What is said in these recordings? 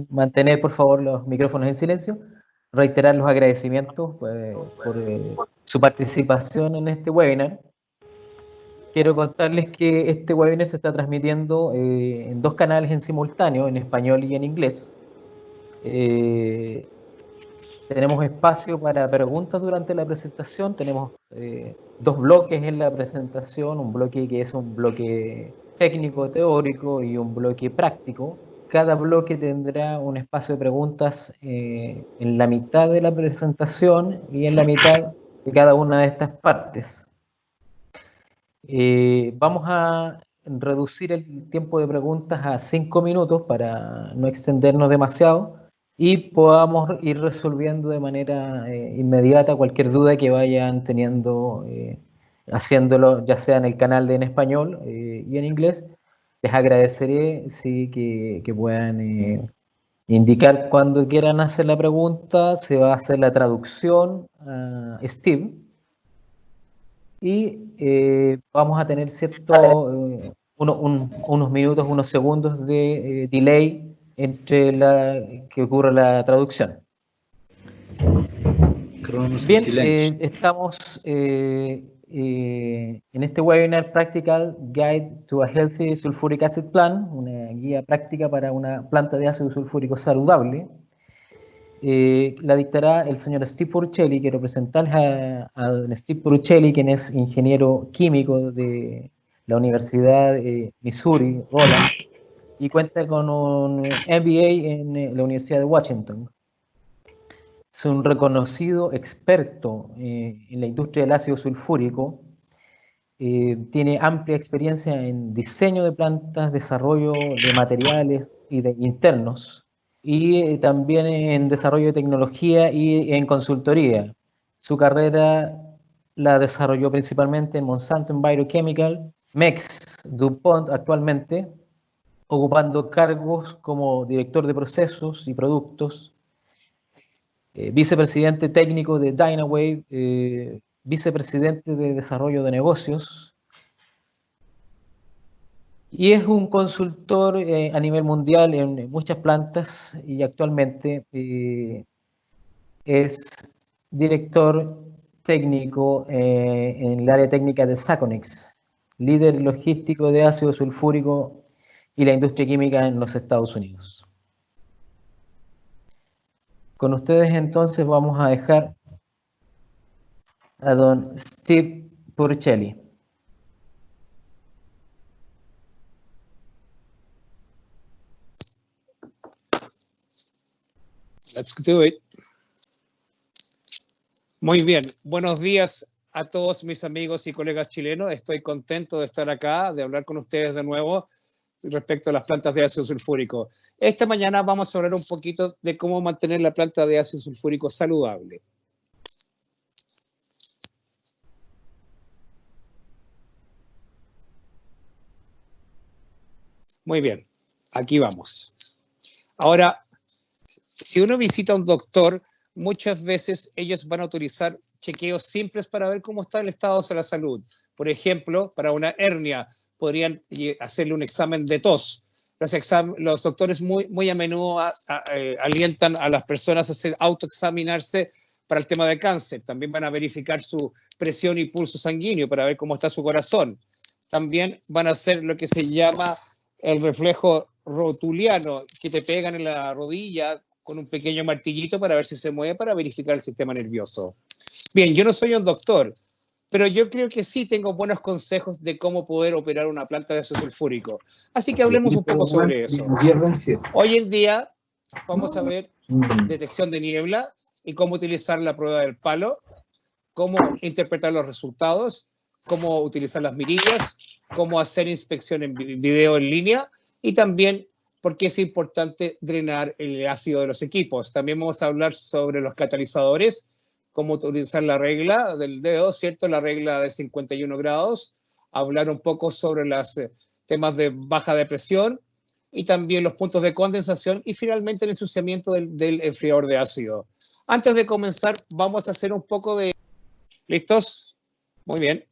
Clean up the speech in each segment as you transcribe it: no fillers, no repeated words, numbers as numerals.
mantener, por favor, los micrófonos en silencio. Reiterar los agradecimientos por su participación en este webinar. Quiero contarles que este webinar se está transmitiendo en dos canales en simultáneo, en español y en inglés. Tenemos espacio para preguntas durante la presentación. Tenemos dos bloques en la presentación, un bloque que es un bloque técnico, teórico y un bloque práctico. Cada bloque tendrá un espacio de preguntas en la mitad de la presentación y en la mitad de cada una de estas partes. Vamos a reducir el tiempo de preguntas a 5 minutos para no extendernos demasiado y podamos ir resolviendo de manera inmediata cualquier duda que vayan teniendo, haciéndolo ya sea en el canal de en español y en inglés. Les agradeceré sí, que puedan indicar cuando quieran hacer la pregunta. Se va a hacer la traducción a Steve y vamos a tener unos minutos, unos segundos de delay entre que ocurre la traducción. Bien, estamos en este webinar Practical Guide to a Healthy Sulfuric Acid Plant, una guía práctica para una planta de ácido sulfúrico saludable. La dictará el señor Steve Purcelli. Quiero presentar a Steve Purcelli, quien es ingeniero químico de la Universidad de Missouri, Roland, y cuenta con un MBA en la Universidad de Washington. Es un reconocido experto en la industria del ácido sulfúrico. Tiene amplia experiencia en diseño de plantas, desarrollo de materiales y de internos, y también en desarrollo de tecnología y en consultoría. Su carrera la desarrolló principalmente en Monsanto Envirochemical, MEX, DuPont actualmente, ocupando cargos como director de procesos y productos, vicepresidente técnico de Dynawave, vicepresidente de desarrollo de negocios, y es un consultor a nivel mundial en muchas plantas y actualmente es director técnico en el área técnica de Saconex, líder logístico de ácido sulfúrico y la industria química en los Estados Unidos. Con ustedes entonces vamos a dejar a don Steve Purcelli. Let's do it. Muy bien, buenos días a todos mis amigos y colegas chilenos. Estoy contento de estar acá, de hablar con ustedes de nuevo respecto a las plantas de ácido sulfúrico. Esta mañana vamos a hablar un poquito de cómo mantener la planta de ácido sulfúrico saludable. Muy bien, aquí vamos. Ahora, si uno visita a un doctor, muchas veces ellos van a utilizar chequeos simples para ver cómo está el estado de la salud. Por ejemplo, para una hernia, podrían hacerle un examen de tos. Los doctores muy a menudo alientan a las personas a autoexaminarse para el tema de cáncer. También van a verificar su presión y pulso sanguíneo para ver cómo está su corazón. También van a hacer lo que se llama el reflejo rotuliano, que te pegan en la rodilla con un pequeño martillito para ver si se mueve, para verificar el sistema nervioso. Bien, yo no soy un doctor, pero yo creo que sí tengo buenos consejos de cómo poder operar una planta de ácido sulfúrico. Así que hablemos un poco sobre eso. Hoy en día vamos a ver detección de niebla y cómo utilizar la prueba del palo, cómo interpretar los resultados, cómo utilizar las mirillas, cómo hacer inspección en video en línea y también por qué es importante drenar el ácido de los equipos. También vamos a hablar sobre los catalizadores, cómo utilizar la regla del dedo, ¿cierto? La regla de 51 grados. Hablar un poco sobre los temas de baja de presión y también los puntos de condensación y finalmente el ensuciamiento del enfriador de ácido. Antes de comenzar, vamos a hacer un poco de... ¿Listos? Muy bien.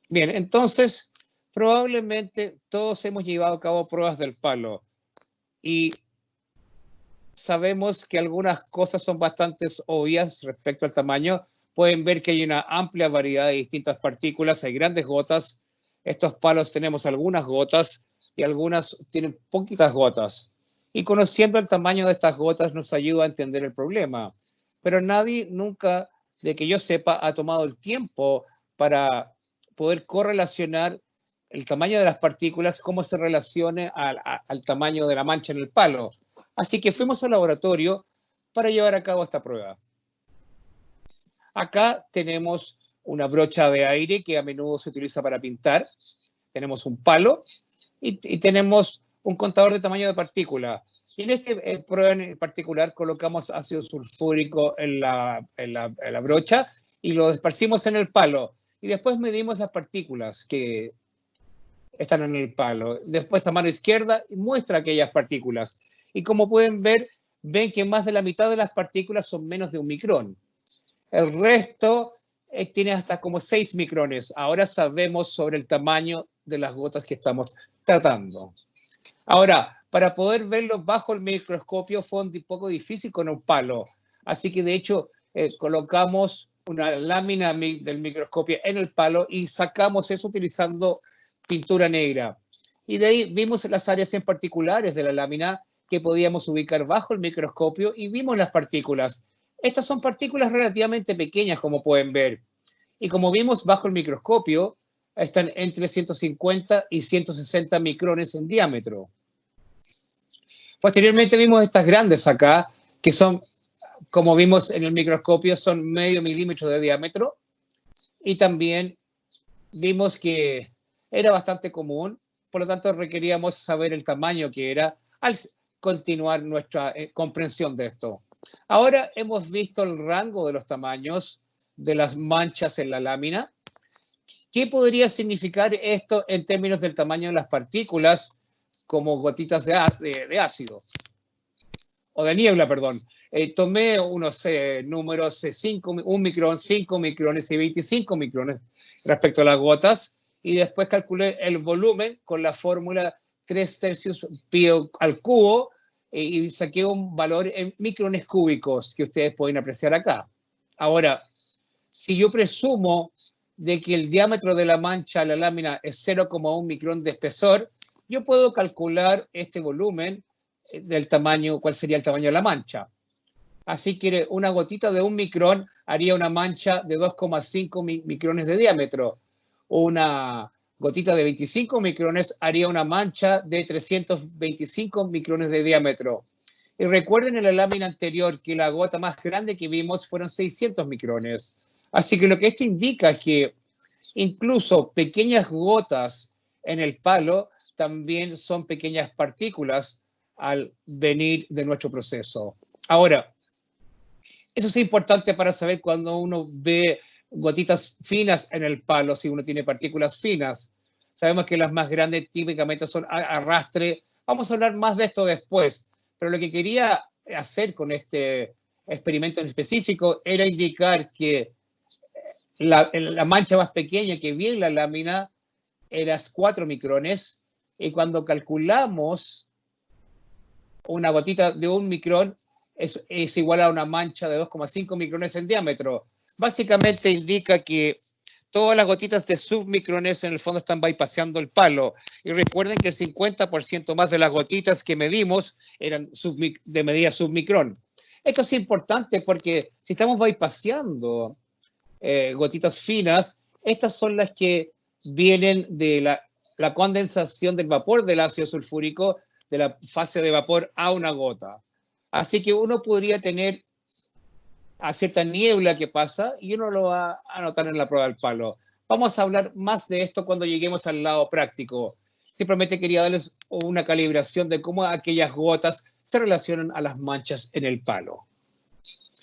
Bien, entonces, probablemente todos hemos llevado a cabo pruebas del palo. Y sabemos que algunas cosas son bastante obvias respecto al tamaño. Pueden ver que hay una amplia variedad de distintas partículas, hay grandes gotas. Estos palos tenemos algunas gotas y algunas tienen poquitas gotas. Y conociendo el tamaño de estas gotas nos ayuda a entender el problema. Pero nadie nunca, de que yo sepa, ha tomado el tiempo para poder correlacionar el tamaño de las partículas, cómo se relacione al tamaño de la mancha en el palo. Así que fuimos al laboratorio para llevar a cabo esta prueba. Acá tenemos una brocha de aire que a menudo se utiliza para pintar. Tenemos un palo y tenemos un contador de tamaño de partícula. Y en esta prueba en particular colocamos ácido sulfúrico en la brocha y lo esparcimos en el palo. Y después medimos las partículas que están en el palo. Después a mano izquierda muestra aquellas partículas. Y como pueden ver, ven que más de la mitad de las partículas son menos de 1 micrón. El resto tiene hasta como 6 micrones. Ahora sabemos sobre el tamaño de las gotas que estamos tratando. Ahora, para poder verlo bajo el microscopio fue un poco difícil con un palo. Así que, de hecho, colocamos una lámina del microscopio en el palo y sacamos eso utilizando pintura negra. Y de ahí vimos las áreas en particulares de la lámina que podíamos ubicar bajo el microscopio y vimos las partículas. Estas son partículas relativamente pequeñas, como pueden ver. Y como vimos bajo el microscopio, están entre 150 y 160 micrones en diámetro. Posteriormente vimos estas grandes acá, que son, como vimos en el microscopio, son medio milímetro de diámetro. Y también vimos que era bastante común, por lo tanto requeríamos saber el tamaño que era al continuar nuestra comprensión de esto. Ahora hemos visto el rango de los tamaños de las manchas en la lámina. ¿Qué podría significar esto en términos del tamaño de las partículas como gotitas de ácido? O de niebla, perdón. Tomé unos números, 1 micrón, 5 micrones y 25 micrones respecto a las gotas. Y después calculé el volumen con la fórmula 3/3 pi al cubo y saqué un valor en micrones cúbicos que ustedes pueden apreciar acá. Ahora, si yo presumo de que el diámetro de la mancha, la lámina, es 0,1 micrón de espesor, yo puedo calcular este volumen del tamaño, cuál sería el tamaño de la mancha. Así que una gotita de 1 micrón haría una mancha de 2,5 micrones de diámetro. Una gotita de 25 micrones haría una mancha de 325 micrones de diámetro. Y recuerden en la lámina anterior que la gota más grande que vimos fueron 600 micrones. Así que lo que esto indica es que incluso pequeñas gotas en el palo también son pequeñas partículas al venir de nuestro proceso. Ahora, eso es importante para saber cuando uno ve gotitas finas en el palo, si uno tiene partículas finas. Sabemos que las más grandes típicamente son arrastre. Vamos a hablar más de esto después. Pero lo que quería hacer con este experimento en específico era indicar que la mancha más pequeña que vi en la lámina era 4 micrones. Y cuando calculamos una gotita de 1 micrón, es igual a una mancha de 2,5 micrones en diámetro. Básicamente indica que todas las gotitas de submicrones en el fondo están bypaseando el palo. Y recuerden que el 50% más de las gotitas que medimos eran de medida submicrón. Esto es importante porque si estamos bypaseando gotitas finas, estas son las que vienen de la condensación del vapor del ácido sulfúrico de la fase de vapor a una gota. Así que uno podría tener a cierta niebla que pasa y uno lo va a notar en la prueba del palo. Vamos a hablar más de esto cuando lleguemos al lado práctico. Simplemente quería darles una calibración de cómo aquellas gotas se relacionan a las manchas en el palo.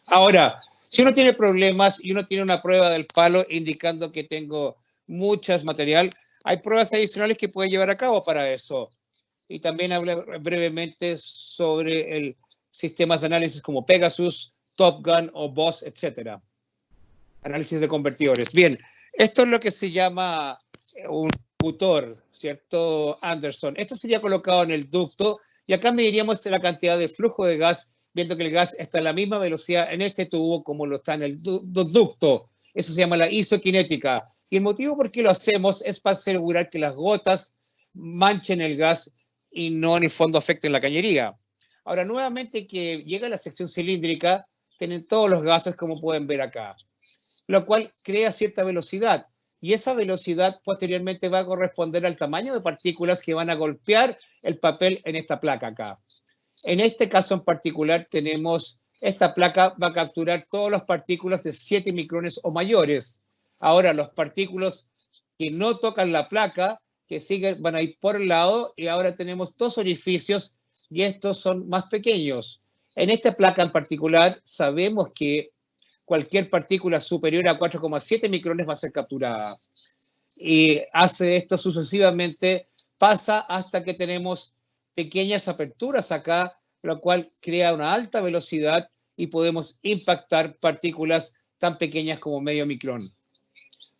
Ahora, si uno tiene problemas y uno tiene una prueba del palo indicando que tengo muchas material, hay pruebas adicionales que puede llevar a cabo para eso. Y también hablé brevemente sobre el sistemas de análisis como Pegasus, Top Gun o BOSS, etc. Análisis de convertidores. Bien, esto es lo que se llama un tutor, ¿cierto, Anderson? Esto sería colocado en el ducto y acá mediríamos la cantidad de flujo de gas viendo que el gas está a la misma velocidad en este tubo como lo está en el ducto. Eso se llama la isoquinética. Y el motivo por qué lo hacemos es para asegurar que las gotas manchen el gas y no en el fondo afecten la cañería. Ahora, nuevamente que llega a la sección cilíndrica, tienen todos los gases como pueden ver acá, lo cual crea cierta velocidad. Y esa velocidad posteriormente va a corresponder al tamaño de partículas que van a golpear el papel en esta placa acá. En este caso en particular tenemos, esta placa va a capturar todas las partículas de 7 micrones o mayores. Ahora los partículas que no tocan la placa, que siguen, van a ir por el lado, y ahora tenemos dos orificios y estos son más pequeños. En esta placa en particular sabemos que cualquier partícula superior a 4,7 micrones va a ser capturada. Y hace esto sucesivamente, pasa hasta que tenemos pequeñas aperturas acá, lo cual crea una alta velocidad y podemos impactar partículas tan pequeñas como medio micrón.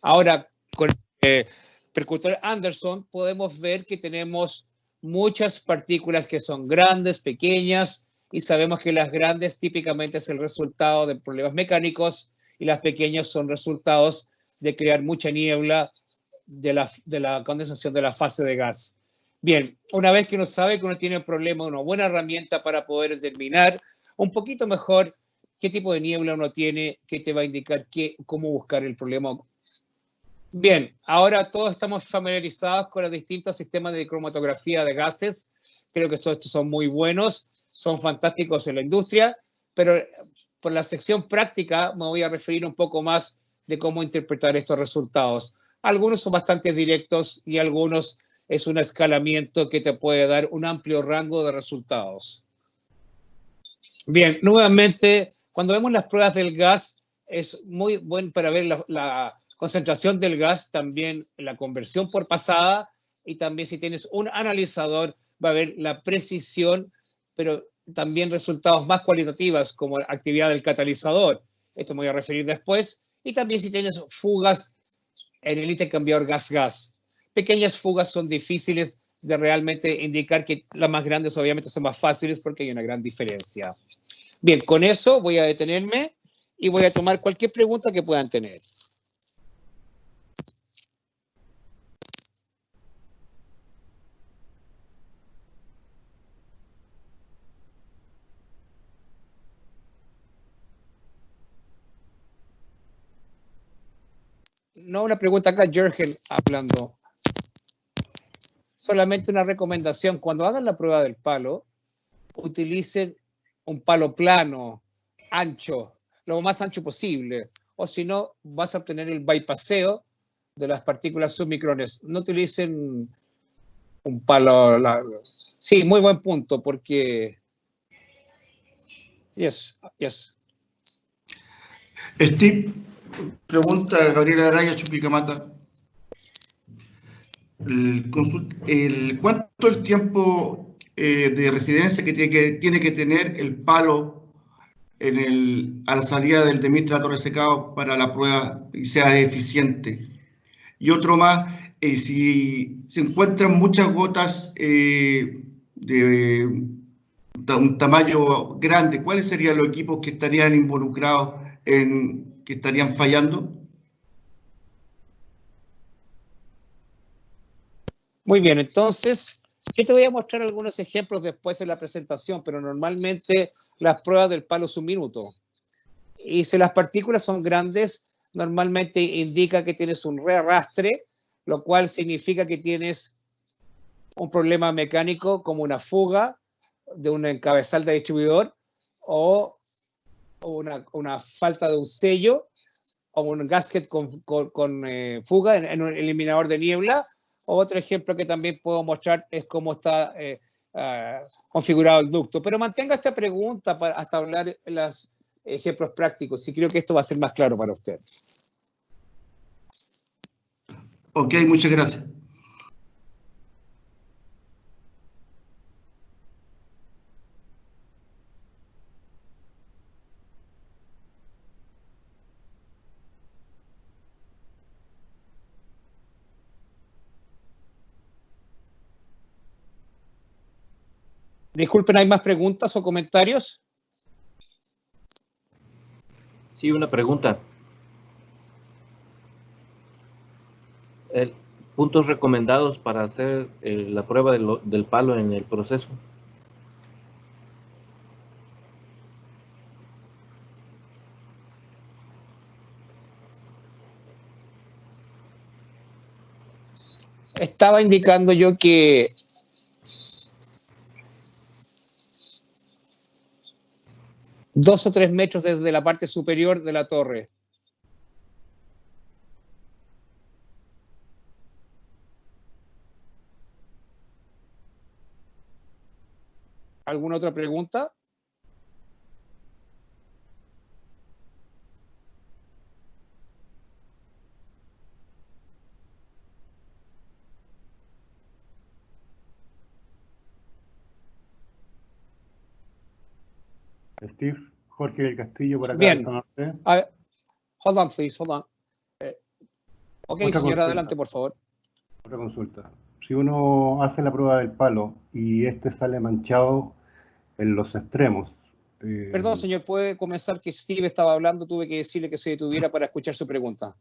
Ahora, con el percutor Anderson podemos ver que tenemos muchas partículas que son grandes, pequeñas, y sabemos que las grandes típicamente es el resultado de problemas mecánicos y las pequeñas son resultados de crear mucha niebla de la condensación de la fase de gas. Bien, una vez que uno sabe que uno tiene un problema, una buena herramienta para poder determinar un poquito mejor qué tipo de niebla uno tiene, que te va a indicar cómo buscar el problema. Bien, ahora todos estamos familiarizados con los distintos sistemas de cromatografía de gases. Creo que estos son muy buenos, son fantásticos en la industria, pero por la sección práctica me voy a referir un poco más de cómo interpretar estos resultados. Algunos son bastante directos y algunos es un escalamiento que te puede dar un amplio rango de resultados. Bien, nuevamente, cuando vemos las pruebas del gas, es muy bueno para ver la concentración del gas, también la conversión por pasada, y también si tienes un analizador va a ver la precisión, pero también resultados más cualitativos como la actividad del catalizador. Esto me voy a referir después. Y también si tienes fugas en el intercambiador gas-gas. Pequeñas fugas son difíciles de realmente indicar, que las más grandes obviamente son más fáciles porque hay una gran diferencia. Bien, con eso voy a detenerme y voy a tomar cualquier pregunta que puedan tener. No una pregunta acá, Jürgen hablando. Solamente una recomendación. Cuando hagan la prueba del palo, utilicen un palo plano, ancho, lo más ancho posible. O si no, vas a obtener el bypasseo de las partículas submicrones. No utilicen un palo largo. Sí, muy buen punto, porque... Yes. Steve, pregunta Gabriela Araya, Chupicamata. ¿Cuánto el tiempo de residencia que tiene que tener el palo a la salida del demistrato resecado para la prueba y sea eficiente? Y otro más, si se encuentran muchas gotas de un tamaño grande, ¿cuáles serían los equipos que estarían involucrados que estarían fallando? Muy bien, entonces yo te voy a mostrar algunos ejemplos después en la presentación, pero normalmente las pruebas del palo es un minuto. Y si las partículas son grandes, normalmente indica que tienes un rearrastre, lo cual significa que tienes un problema mecánico como una fuga de un encabezal de distribuidor o una falta de un sello o un gasket con fuga en un eliminador de niebla. Otro ejemplo que también puedo mostrar es cómo está configurado el ducto. Pero mantenga esta pregunta hasta hablar los ejemplos prácticos, y creo que esto va a ser más claro para usted. Ok, muchas gracias. Disculpen, ¿hay más preguntas o comentarios? Sí, una pregunta. Puntos recomendados para hacer la prueba del palo en el proceso. Estaba indicando yo que dos o 3 metros desde la parte superior de la torre. ¿Alguna otra pregunta? Steve, Jorge del Castillo por acá. Bien. Hold on, please, hold on. Ok, Otra señora, consulta. adelante, por favor. Otra consulta. Si uno hace la prueba del palo y este sale manchado en los extremos. Perdón, señor, ¿puede comenzar? Que Steve estaba hablando, tuve que decirle que se detuviera para escuchar su pregunta.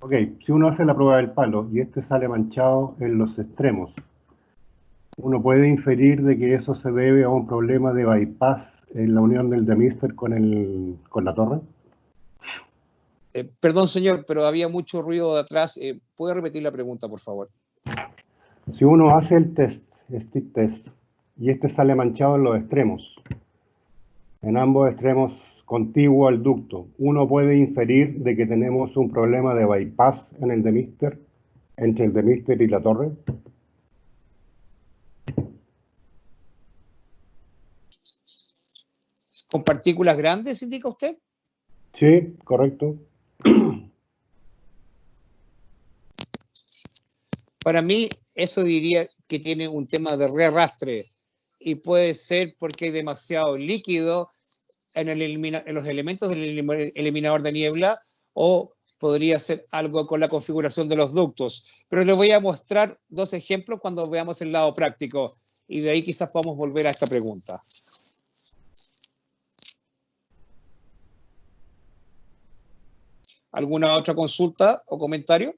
Ok, si uno hace la prueba del palo y este sale manchado en los extremos, ¿uno puede inferir de que eso se debe a un problema de bypass en la unión del demister con la torre? Perdón, señor, pero había mucho ruido de atrás. ¿Puede repetir la pregunta, por favor? Si uno hace el stick test, y este sale manchado en los extremos, en ambos extremos contiguo al ducto, ¿uno puede inferir de que tenemos un problema de bypass en el demister, entre el demister y la torre? ¿Con partículas grandes, indica usted? Sí, correcto. Para mí, eso diría que tiene un tema de rearrastre y puede ser porque hay demasiado líquido en los elementos del eliminador de niebla, o podría ser algo con la configuración de los ductos. Pero les voy a mostrar 2 ejemplos cuando veamos el lado práctico y de ahí quizás podamos volver a esta pregunta. ¿Alguna otra consulta o comentario?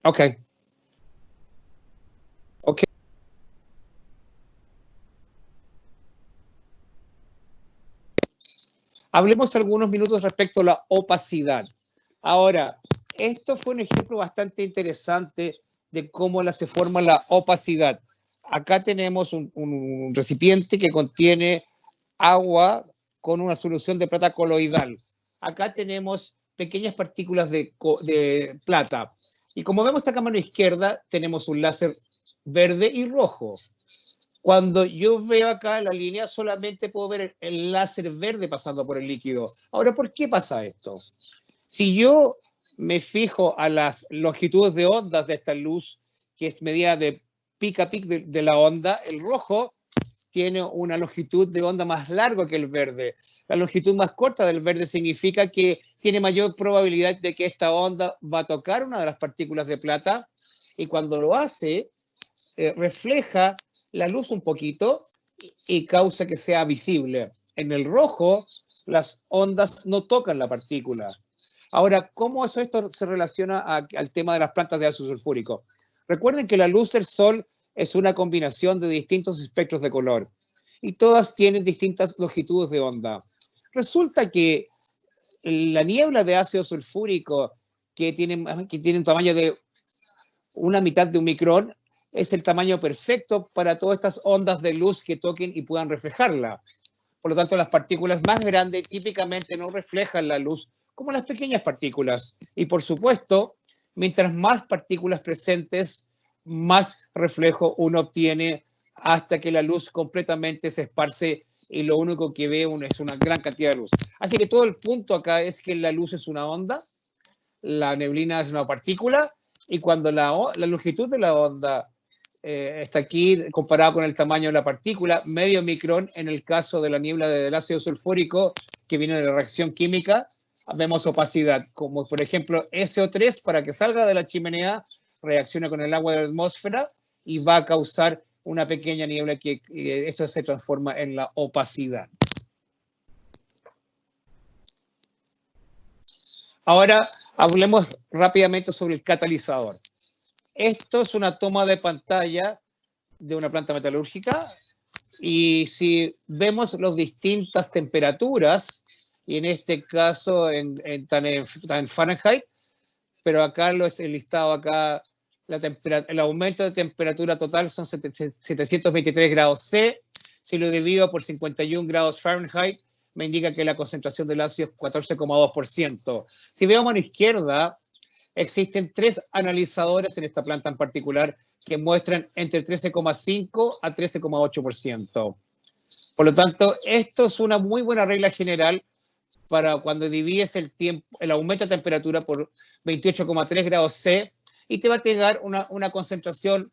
Ok. Ok. Hablemos algunos minutos respecto a la opacidad. Ahora, esto fue un ejemplo bastante interesante de cómo se forma la opacidad. Acá tenemos un recipiente que contiene agua con una solución de plata coloidal. Acá tenemos pequeñas partículas de plata. Y como vemos acá a mano izquierda, tenemos un láser verde y rojo. Cuando yo veo acá la línea, solamente puedo ver el láser verde pasando por el líquido. Ahora, ¿por qué pasa esto? Si yo me fijo a las longitudes de ondas de esta luz, que es medida de pic a pic de la onda, el rojo tiene una longitud de onda más larga que el verde. La longitud más corta del verde significa que tiene mayor probabilidad de que esta onda va a tocar una de las partículas de plata, y cuando lo hace, refleja la luz un poquito y causa que sea visible. En el rojo, las ondas no tocan la partícula. Ahora, ¿cómo esto se relaciona al tema de las plantas de ácido sulfúrico? Recuerden que la luz del sol es una combinación de distintos espectros de color y todas tienen distintas longitudes de onda. Resulta que la niebla de ácido sulfúrico, que tiene un tamaño de una mitad de un micrón, es el tamaño perfecto para todas estas ondas de luz que toquen y puedan reflejarla. Por lo tanto, las partículas más grandes típicamente no reflejan la luz como las pequeñas partículas. Y por supuesto, mientras más partículas presentes, más reflejo uno obtiene hasta que la luz completamente se esparce y lo único que ve uno es una gran cantidad de luz. Así que todo el punto acá es que la luz es una onda, la neblina es una partícula, y cuando la longitud de la onda está aquí comparado con el tamaño de la partícula, medio micrón en el caso de la niebla del ácido sulfúrico que viene de la reacción química, vemos opacidad, como por ejemplo SO3, para que salga de la chimenea, reacciona con el agua de la atmósfera y va a causar una pequeña niebla que esto se transforma en la opacidad. Ahora hablemos rápidamente sobre el catalizador. Esto es una toma de pantalla de una planta metalúrgica y si vemos las distintas temperaturas, y en este caso están en Fahrenheit, pero acá lo es el listado acá, el aumento de temperatura total son 723 grados C. Si lo divido por 51 grados Fahrenheit, me indica que la concentración del ácido es 14,2%. Si veo a mano izquierda, existen 3 analizadores en esta planta en particular que muestran entre 13,5 a 13,8%. Por lo tanto, esto es una muy buena regla general para cuando divides el aumento de temperatura por 28,3 grados C y te va a llegar una concentración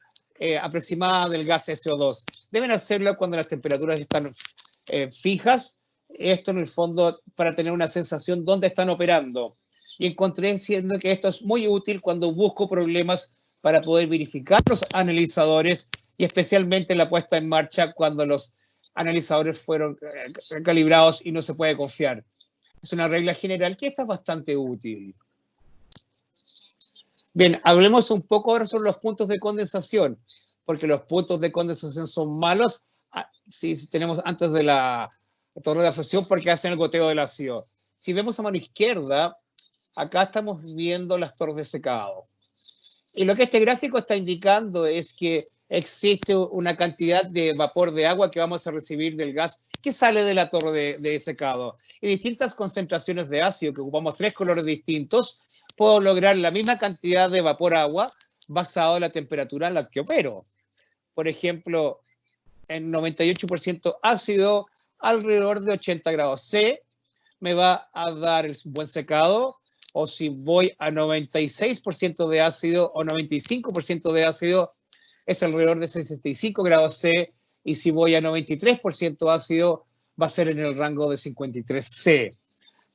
aproximada del gas SO2. Deben hacerlo cuando las temperaturas están fijas. Esto en el fondo para tener una sensación dónde están operando. Y encontré siendo que esto es muy útil cuando busco problemas para poder verificar los analizadores y especialmente la puesta en marcha cuando los analizadores fueron calibrados y no se puede confiar. Es una regla general que esta es bastante útil. Bien, hablemos un poco ahora sobre los puntos de condensación, porque los puntos de condensación son malos si tenemos antes de la torre de fusión porque hacen el goteo del ácido. Si vemos a mano izquierda, acá estamos viendo las torres de secado. Y lo que este gráfico está indicando es que existe una cantidad de vapor de agua que vamos a recibir del gas que sale de la torre de secado. Y distintas concentraciones de ácido, que ocupamos 3 colores distintos, puedo lograr la misma cantidad de vapor agua basado en la temperatura en la que opero. Por ejemplo, en 98% ácido, alrededor de 80 grados C, me va a dar el buen secado. O si voy a 96% de ácido o 95% de ácido, es alrededor de 65 grados C. Y si voy a 93% ácido, va a ser en el rango de 53 C.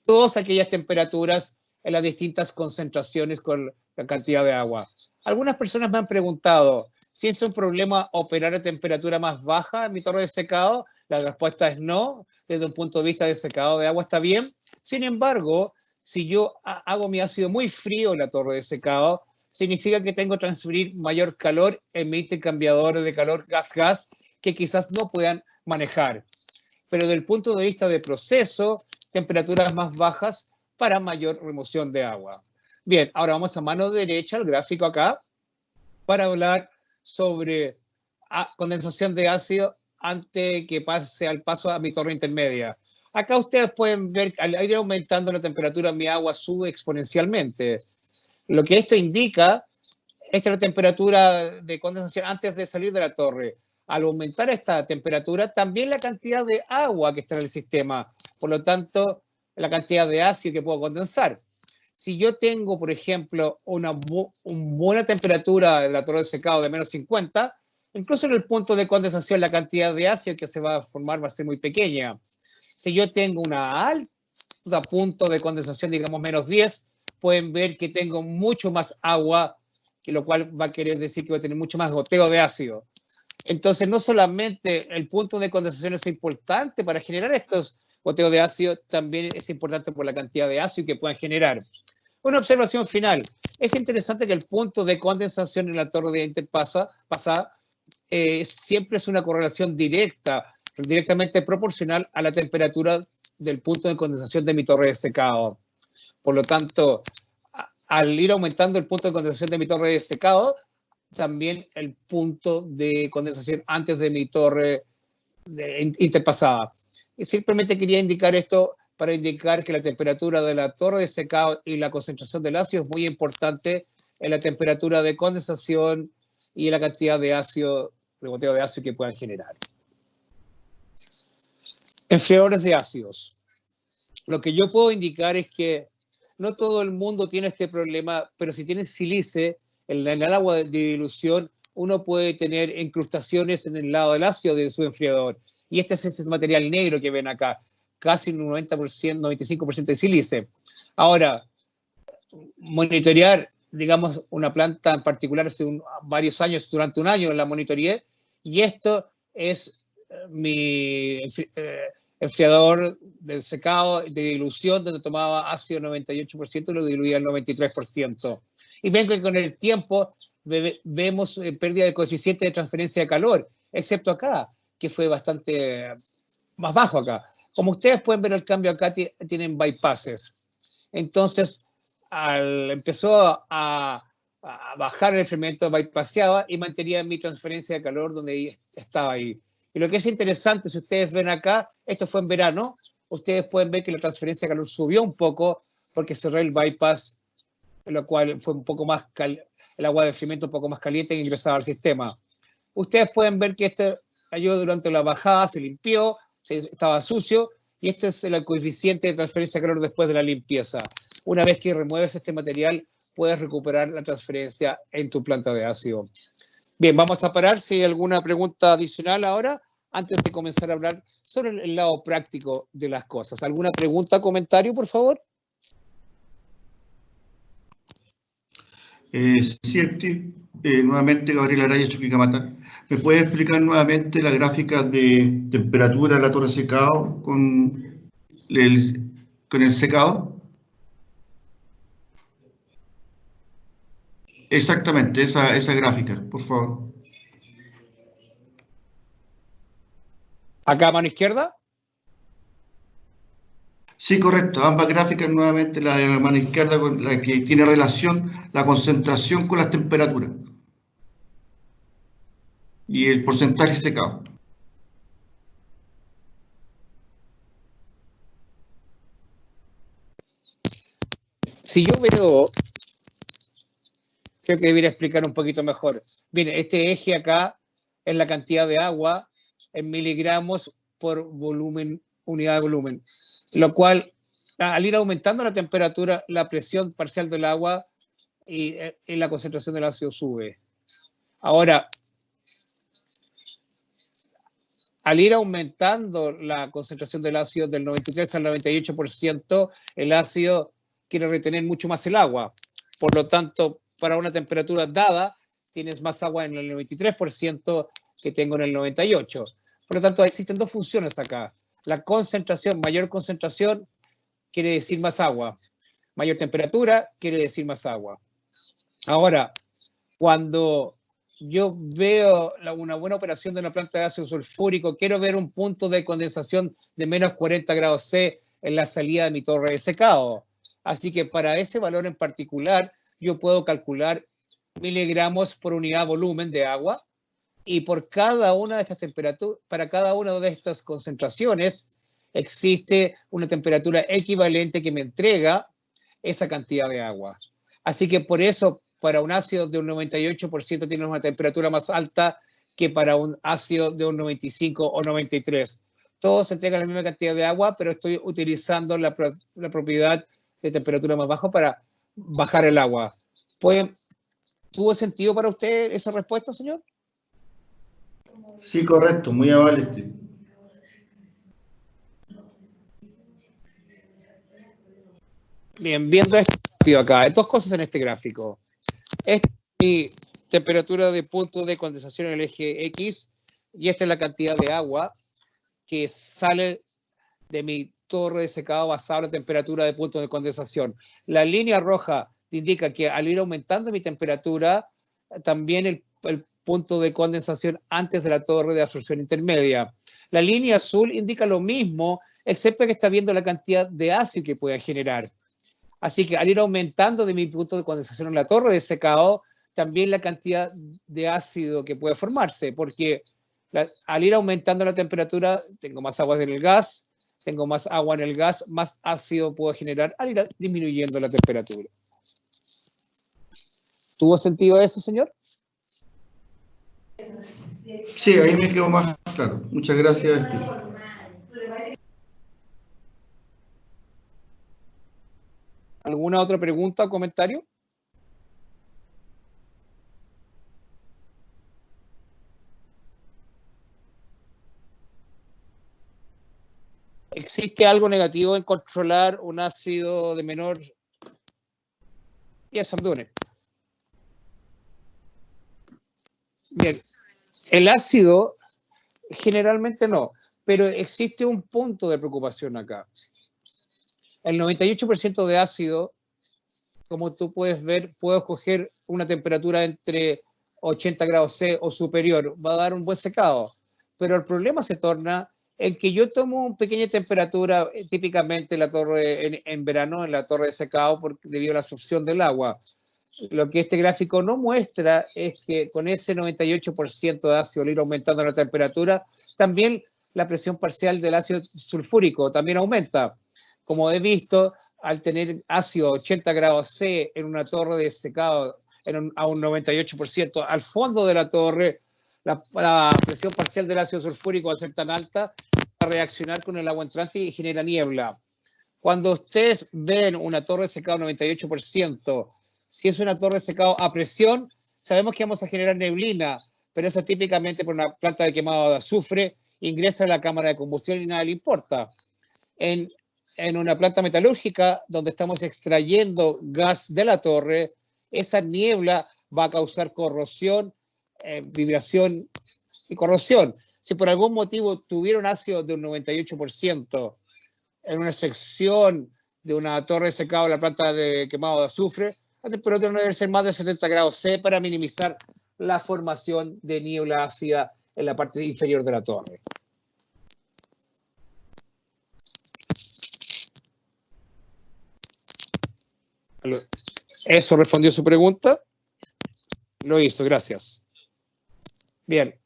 Todas aquellas temperaturas en las distintas concentraciones con la cantidad de agua. Algunas personas me han preguntado si es un problema operar a temperatura más baja en mi torre de secado. La respuesta es no. Desde un punto de vista de secado de agua está bien. Sin embargo, si yo hago mi ácido muy frío en la torre de secado, significa que tengo que transferir mayor calor en mi intercambiador de calor gas-gas que quizás no puedan manejar. Pero desde el punto de vista de proceso, temperaturas más bajas para mayor remoción de agua. Bien, ahora vamos a mano derecha, el gráfico acá, para hablar sobre condensación de ácido antes que pase al paso a mi torre intermedia. Acá ustedes pueden ver, al ir aumentando la temperatura, mi agua sube exponencialmente. Lo que esto indica, esta es la temperatura de condensación antes de salir de la torre. Al aumentar esta temperatura, también la cantidad de agua que está en el sistema. Por lo tanto, la cantidad de ácido que puedo condensar. Si yo tengo, por ejemplo, una buena temperatura de la torre de secado de menos 50, incluso en el punto de condensación, la cantidad de ácido que se va a formar va a ser muy pequeña. Si yo tengo una alta punto de condensación, digamos menos 10, pueden ver que tengo mucho más agua, que lo cual va a querer decir que voy a tener mucho más goteo de ácido. Entonces, no solamente el punto de condensación es importante para generar estos goteos de ácido, también es importante por la cantidad de ácido que puedan generar. Una observación final. Es interesante que el punto de condensación en la torre de interpasa siempre es una correlación directamente proporcional a la temperatura del punto de condensación de mi torre de secado. Por lo tanto, al ir aumentando el punto de condensación de mi torre de secado, también el punto de condensación antes de mi torre interpasada. Y simplemente quería indicar esto para indicar que la temperatura de la torre de secado y la concentración del ácido es muy importante en la temperatura de condensación y en la cantidad de ácido, de goteo de ácido que puedan generar. Enfriadores de ácidos. Lo que yo puedo indicar es que no todo el mundo tiene este problema, pero si tiene sílice en el agua de dilución, uno puede tener incrustaciones en el lado del ácido de su enfriador. Y este es ese material negro que ven acá, casi un 90%, 95% de sílice. Ahora, monitorear digamos, una planta en particular hace varios años, durante un año la monitoreé, y esto es mi enfriador del secado de dilución, donde tomaba ácido 98% y lo diluía al 93%. Y ven que con el tiempo vemos pérdida de coeficiente de transferencia de calor, excepto acá, que fue bastante más bajo acá. Como ustedes pueden ver el cambio acá, tienen bypasses. Entonces, empezó a bajar el enfriamiento, bypaseaba y mantenía mi transferencia de calor donde estaba ahí. Y lo que es interesante, si ustedes ven acá, esto fue en verano, ustedes pueden ver que la transferencia de calor subió un poco porque cerré el bypass, lo cual fue un poco más el agua de enfriamiento un poco más caliente e ingresaba al sistema. Ustedes pueden ver que este ayudó durante la bajada, se limpió, estaba sucio, y este es el coeficiente de transferencia de calor después de la limpieza. Una vez que remueves este material, puedes recuperar la transferencia en tu planta de ácido. Bien, vamos a parar si hay alguna pregunta adicional ahora, antes de comenzar a hablar sobre el lado práctico de las cosas. ¿Alguna pregunta, comentario, por favor? Sí, nuevamente Gabriel Araya, Chuquicamata. ¿Me puede explicar nuevamente la gráfica de temperatura de la torre secado con el secado? Exactamente, esa gráfica, por favor. ¿Acá a mano izquierda? Sí, correcto. Ambas gráficas, nuevamente la de la mano izquierda, con la que tiene relación la concentración con las temperaturas y el porcentaje secado. Si yo veo, creo que debería explicar un poquito mejor. Bien, este eje acá es la cantidad de agua en miligramos por volumen, unidad de volumen, lo cual al ir aumentando la temperatura, la presión parcial del agua y la concentración del ácido sube. Ahora, al ir aumentando la concentración del ácido del 93 al 98%, el ácido quiere retener mucho más el agua. Por lo tanto, para una temperatura dada, tienes más agua en el 93% que tengo en el 98%. Por lo tanto, existen dos funciones acá. La concentración, mayor concentración, quiere decir más agua. Mayor temperatura, quiere decir más agua. Ahora, cuando yo veo una buena operación de una planta de ácido sulfúrico, quiero ver un punto de condensación de menos 40 grados C en la salida de mi torre de secado. Así que para ese valor en particular, yo puedo calcular miligramos por unidad de volumen de agua, y por cada una de estas temperaturas, para cada una de estas concentraciones, existe una temperatura equivalente que me entrega esa cantidad de agua. Así que por eso, para un ácido de un 98% tiene una temperatura más alta que para un ácido de un 95 o 93. Todos entregan la misma cantidad de agua, pero estoy utilizando la propiedad de temperatura más baja para bajar el agua. ¿Tuvo sentido para usted esa respuesta, señor? Sí, correcto, muy amable, Steve. Bien, viendo esto acá, hay dos cosas en este gráfico. Esta es mi temperatura de punto de condensación en el eje X, y esta es la cantidad de agua que sale de mi torre de secado basada en la temperatura de punto de condensación. La línea roja indica que al ir aumentando mi temperatura, también el punto de condensación antes de la torre de absorción intermedia. La línea azul indica lo mismo, excepto que está viendo la cantidad de ácido que pueda generar. Así que al ir aumentando de mi punto de condensación en la torre de secado, también la cantidad de ácido que puede formarse, porque al ir aumentando la temperatura, tengo más agua en el gas, tengo más agua en el gas, más ácido puedo generar al ir disminuyendo la temperatura. ¿Tuvo sentido eso, señor? Sí, ahí me quedó más claro. Muchas gracias, Steve. ¿Alguna otra pregunta o comentario? ¿Existe algo negativo en controlar un ácido de menor? Yes, I'm doing it. Bien, el ácido generalmente no, pero existe un punto de preocupación acá. El 98% de ácido, como tú puedes ver, puedo escoger una temperatura entre 80 grados C o superior, va a dar un buen secado. Pero el problema se torna en que yo tomo una pequeña temperatura, típicamente en la torre en verano, en la torre de secado, debido a la absorción del agua. Lo que este gráfico no muestra es que con ese 98% de ácido al ir aumentando la temperatura, también la presión parcial del ácido sulfúrico también aumenta. Como he visto, al tener ácido 80 grados C en una torre de secado a un 98%, al fondo de la torre, la presión parcial del ácido sulfúrico va a ser tan alta para reaccionar con el agua entrante y genera niebla. Cuando ustedes ven una torre de secado 98%, si es una torre de secado a presión, sabemos que vamos a generar neblina, pero eso típicamente por una planta de quemado de azufre ingresa a la cámara de combustión y nada le importa. En una planta metalúrgica donde estamos extrayendo gas de la torre, esa niebla va a causar corrosión, vibración y corrosión. Si por algún motivo tuviera un ácido de un 98% en una sección de una torre de secado de la planta de quemado de azufre, la temperatura no debe ser más de 70 grados C para minimizar la formación de niebla ácida en la parte inferior de la torre. ¿Eso respondió su pregunta? Lo hizo, gracias. Bien.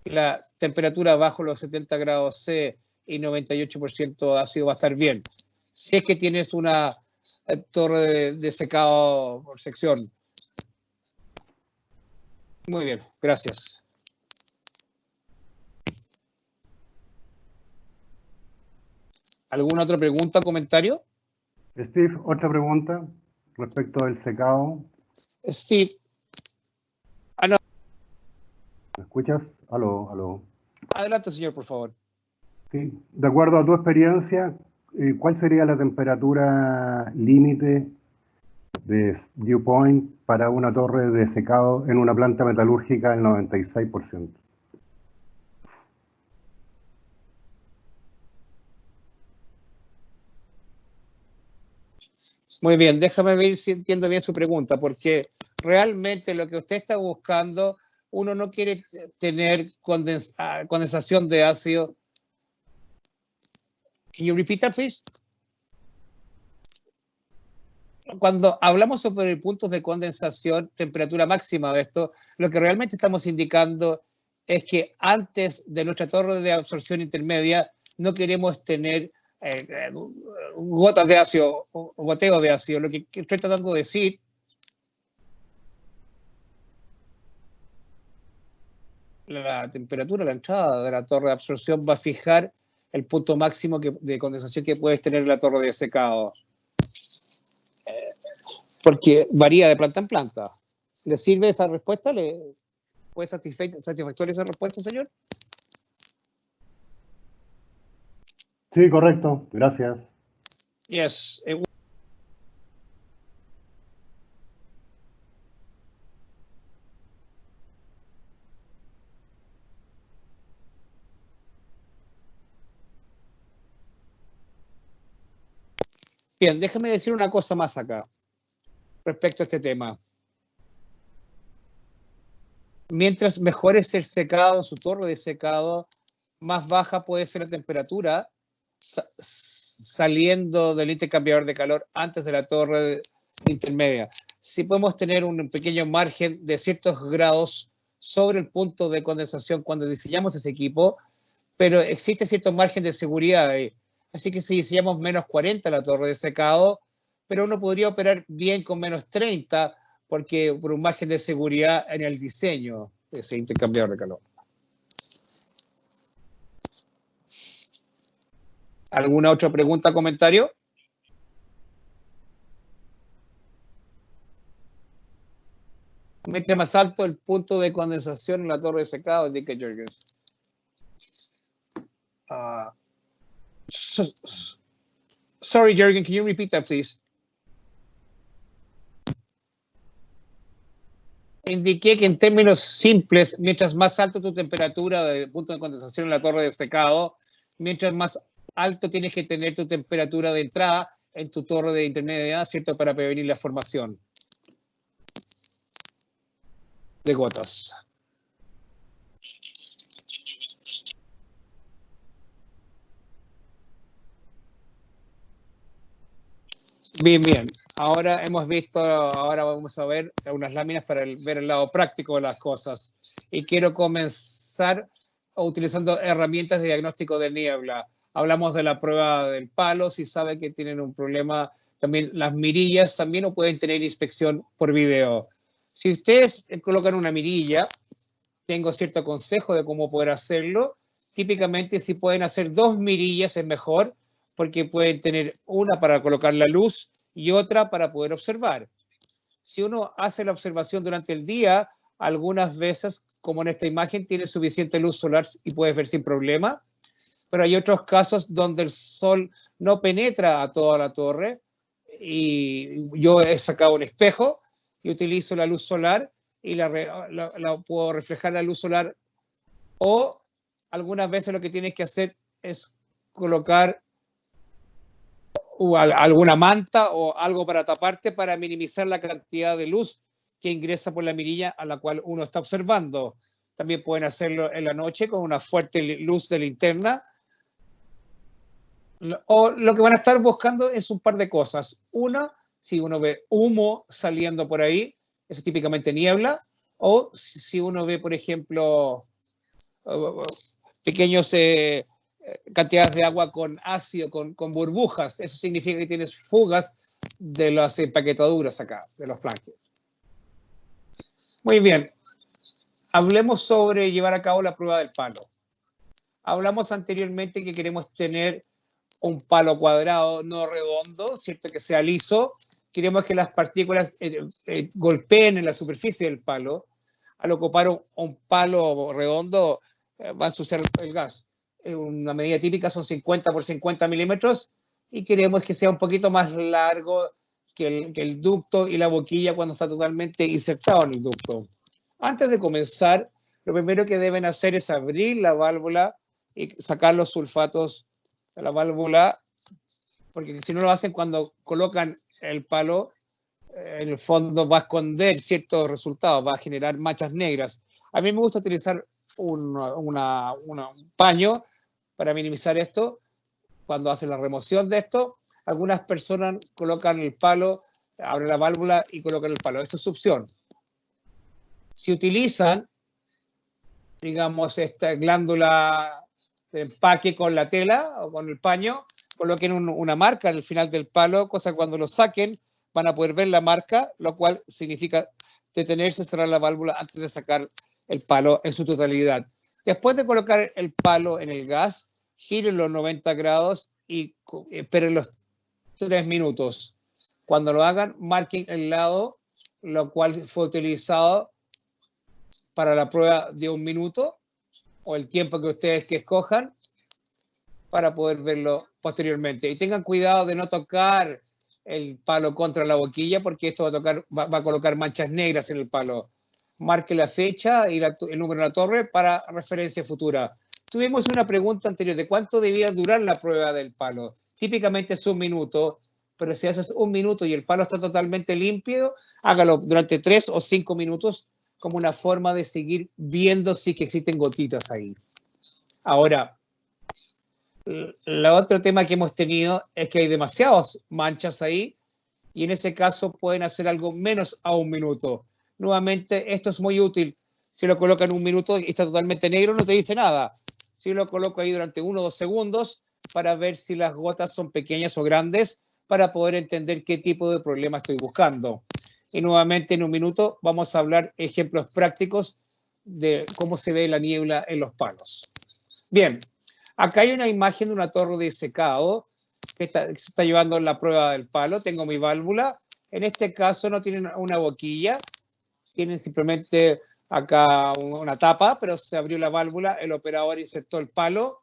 La temperatura bajo los 70 grados C y 98% de ácido va a estar bien. Si es que tienes una torre de secado por sección. Muy bien, gracias. ¿Alguna otra pregunta o comentario? Steve, otra pregunta respecto del secado. Steve. No. ¿Me escuchas? Aló, aló. Adelante, señor, por favor. Sí. De acuerdo a tu experiencia, ¿cuál sería la temperatura límite de dew point para una torre de secado en una planta metalúrgica del 96%? Muy bien, déjame ver si entiendo bien su pregunta, porque realmente lo que usted está buscando, uno no quiere tener condensación de ácido. Can you repeat that, please? Cuando hablamos sobre puntos de condensación, temperatura máxima de esto, lo que realmente estamos indicando es que antes de nuestra torre de absorción intermedia no queremos tener gotas de ácido o goteo de ácido. Lo que estoy tratando de decir la temperatura, la entrada de la torre de absorción va a fijar el punto máximo de condensación que puedes tener en la torre de secado. Porque varía de planta en planta. ¿Le sirve esa respuesta? ¿Le puede satisfactoria esa respuesta, señor? Sí, correcto. Gracias. Yes. Bien, déjame decir una cosa más acá respecto a este tema. Mientras mejor es el secado, su torre de secado, más baja puede ser la temperatura saliendo del intercambiador de calor antes de la torre intermedia. Sí podemos tener un pequeño margen de ciertos grados sobre el punto de condensación cuando diseñamos ese equipo, pero existe cierto margen de seguridad ahí. Así que si diseñamos menos 40 la torre de secado, pero uno podría operar bien con menos 30 porque por un margen de seguridad en el diseño de ese intercambiador de calor. ¿Alguna otra pregunta o comentario? Mientras más alto el punto de condensación en la torre de secado, indica Jürgens. Sorry, Jürgen, can you repeat that, please? indiqué que en términos simples, mientras más alto tu temperatura de punto de condensación en la torre de secado, mientras más alto tienes que tener tu temperatura de entrada en tu torre de intermedia, ¿cierto? Para prevenir la formación de gotas. Bien, bien. Ahora hemos visto, ahora vamos a ver unas láminas para ver el lado práctico de las cosas. Y quiero comenzar utilizando herramientas de diagnóstico de niebla. Hablamos de la prueba del palo, si sabe que tienen un problema. También las mirillas también o pueden tener inspección por video. Si ustedes colocan una mirilla, tengo cierto consejo de cómo poder hacerlo. Típicamente si pueden hacer 2 mirillas es mejor, porque pueden tener una para colocar la luz y otra para poder observar. Si uno hace la observación durante el día, algunas veces, como en esta imagen, tiene suficiente luz solar y puedes ver sin problema, pero hay otros casos donde el sol no penetra a toda la torre y yo he sacado un espejo y utilizo la luz solar y la puedo reflejar la luz solar, o algunas veces lo que tienes que hacer es colocar alguna manta o algo para taparte para minimizar la cantidad de luz que ingresa por la mirilla a la cual uno está observando. También pueden hacerlo en la noche con una fuerte luz de linterna. O lo que van a estar buscando es un par de cosas. Una, si uno ve humo saliendo por ahí, eso es típicamente niebla. O si uno ve, por ejemplo, pequeños cantidades de agua con ácido, con burbujas. Eso significa que tienes fugas de las empaquetaduras acá, de los planches. Muy bien. Hablemos sobre llevar a cabo la prueba del palo. Hablamos anteriormente que queremos tener un palo cuadrado, no redondo, ¿cierto? Que sea liso. Queremos que las partículas golpeen en la superficie del palo. Al ocupar un palo redondo, va a ensuciar el gas. Una medida típica son 50 por 50 milímetros y queremos que sea un poquito más largo que el ducto y la boquilla cuando está totalmente insertado en el ducto. Antes de comenzar, lo primero que deben hacer es abrir la válvula y sacar los sulfatos de la válvula, porque si no lo hacen cuando colocan el palo, en el fondo va a esconder ciertos resultados, va a generar manchas negras. A mí me gusta utilizar un paño para minimizar esto. Cuando hacen la remoción de esto, algunas personas colocan el palo, abren la válvula y colocan el palo. Esa es su opción. Si utilizan, digamos, esta glándula de empaque con la tela o con el paño, coloquen una marca al final del palo, cosa que cuando lo saquen van a poder ver la marca, lo cual significa detenerse, cerrar la válvula antes de sacar el palo en su totalidad. Después de colocar el palo en el gas, giren los 90 grados y esperen los 3 minutos. Cuando lo hagan, marquen el lado, lo cual fue utilizado para la prueba de 1 minuto o el tiempo que ustedes que escojan para poder verlo posteriormente. Y tengan cuidado de no tocar el palo contra la boquilla porque esto va a colocar manchas negras en el palo. Marque la fecha y el número de la torre para referencia futura. Tuvimos una pregunta anterior de cuánto debía durar la prueba del palo. Típicamente es 1 minuto, pero si haces 1 minuto y el palo está totalmente limpio, hágalo durante 3 o 5 minutos como una forma de seguir viendo si que existen gotitas ahí. Ahora, el otro tema que hemos tenido es que hay demasiadas manchas ahí y en ese caso pueden hacer algo menos a 1 minuto. Nuevamente, esto es muy útil. Si lo colocan 1 minuto y está totalmente negro, no te dice nada. Si lo coloco ahí durante 1 o 2 segundos para ver si las gotas son pequeñas o grandes, para poder entender qué tipo de problema estoy buscando. Y nuevamente, en 1 minuto, vamos a hablar ejemplos prácticos de cómo se ve la niebla en los palos. Bien, acá hay una imagen de una torre de secado que se está llevando la prueba del palo. Tengo mi válvula. En este caso no tienen una boquilla, tienen simplemente acá una tapa, pero se abrió la válvula, el operador insertó el palo,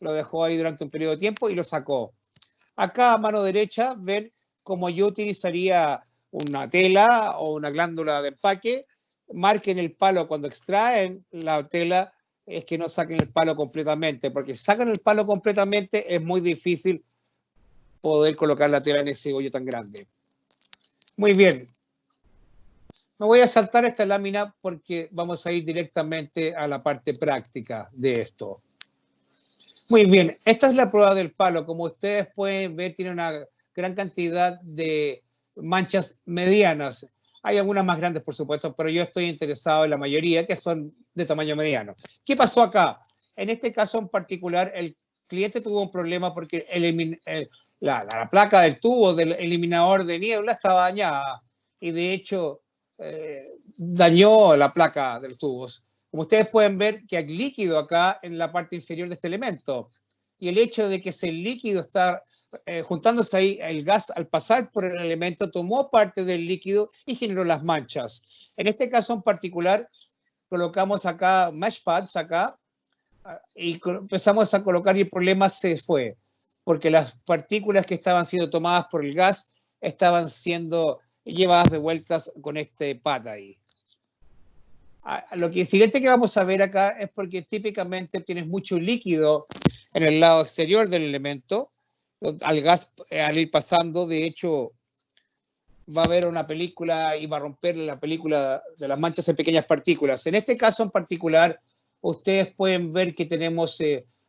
lo dejó ahí durante un periodo de tiempo y lo sacó. Acá a mano derecha ven cómo yo utilizaría una tela o una glándula de empaque marquen el palo cuando extraen la tela, es que no saquen el palo completamente, porque si sacan el palo completamente es muy difícil poder colocar la tela en ese hoyo tan grande. Muy bien. Me voy a saltar esta lámina porque vamos a ir directamente a la parte práctica de esto. Muy bien, esta es la prueba del palo. Como ustedes pueden ver, tiene una gran cantidad de manchas medianas. Hay algunas más grandes, por supuesto, pero yo estoy interesado en la mayoría que son de tamaño mediano. ¿Qué pasó acá? En este caso en particular, el cliente tuvo un problema porque la placa del tubo del eliminador de niebla estaba dañada y de hecho dañó la placa de los tubos. Como ustedes pueden ver que hay líquido acá en la parte inferior de este elemento y el hecho de que ese líquido está juntándose ahí, el gas al pasar por el elemento tomó parte del líquido y generó las manchas. En este caso en particular colocamos acá mesh pads acá y empezamos a colocar y el problema se fue porque las partículas que estaban siendo tomadas por el gas estaban siendo llevadas de vueltas con este pad ahí. Lo siguiente que vamos a ver acá es porque típicamente tienes mucho líquido en el lado exterior del elemento. Al gas, al ir pasando, de hecho, va a haber una película y va a romper la película de las manchas en pequeñas partículas. En este caso en particular, ustedes pueden ver que tenemos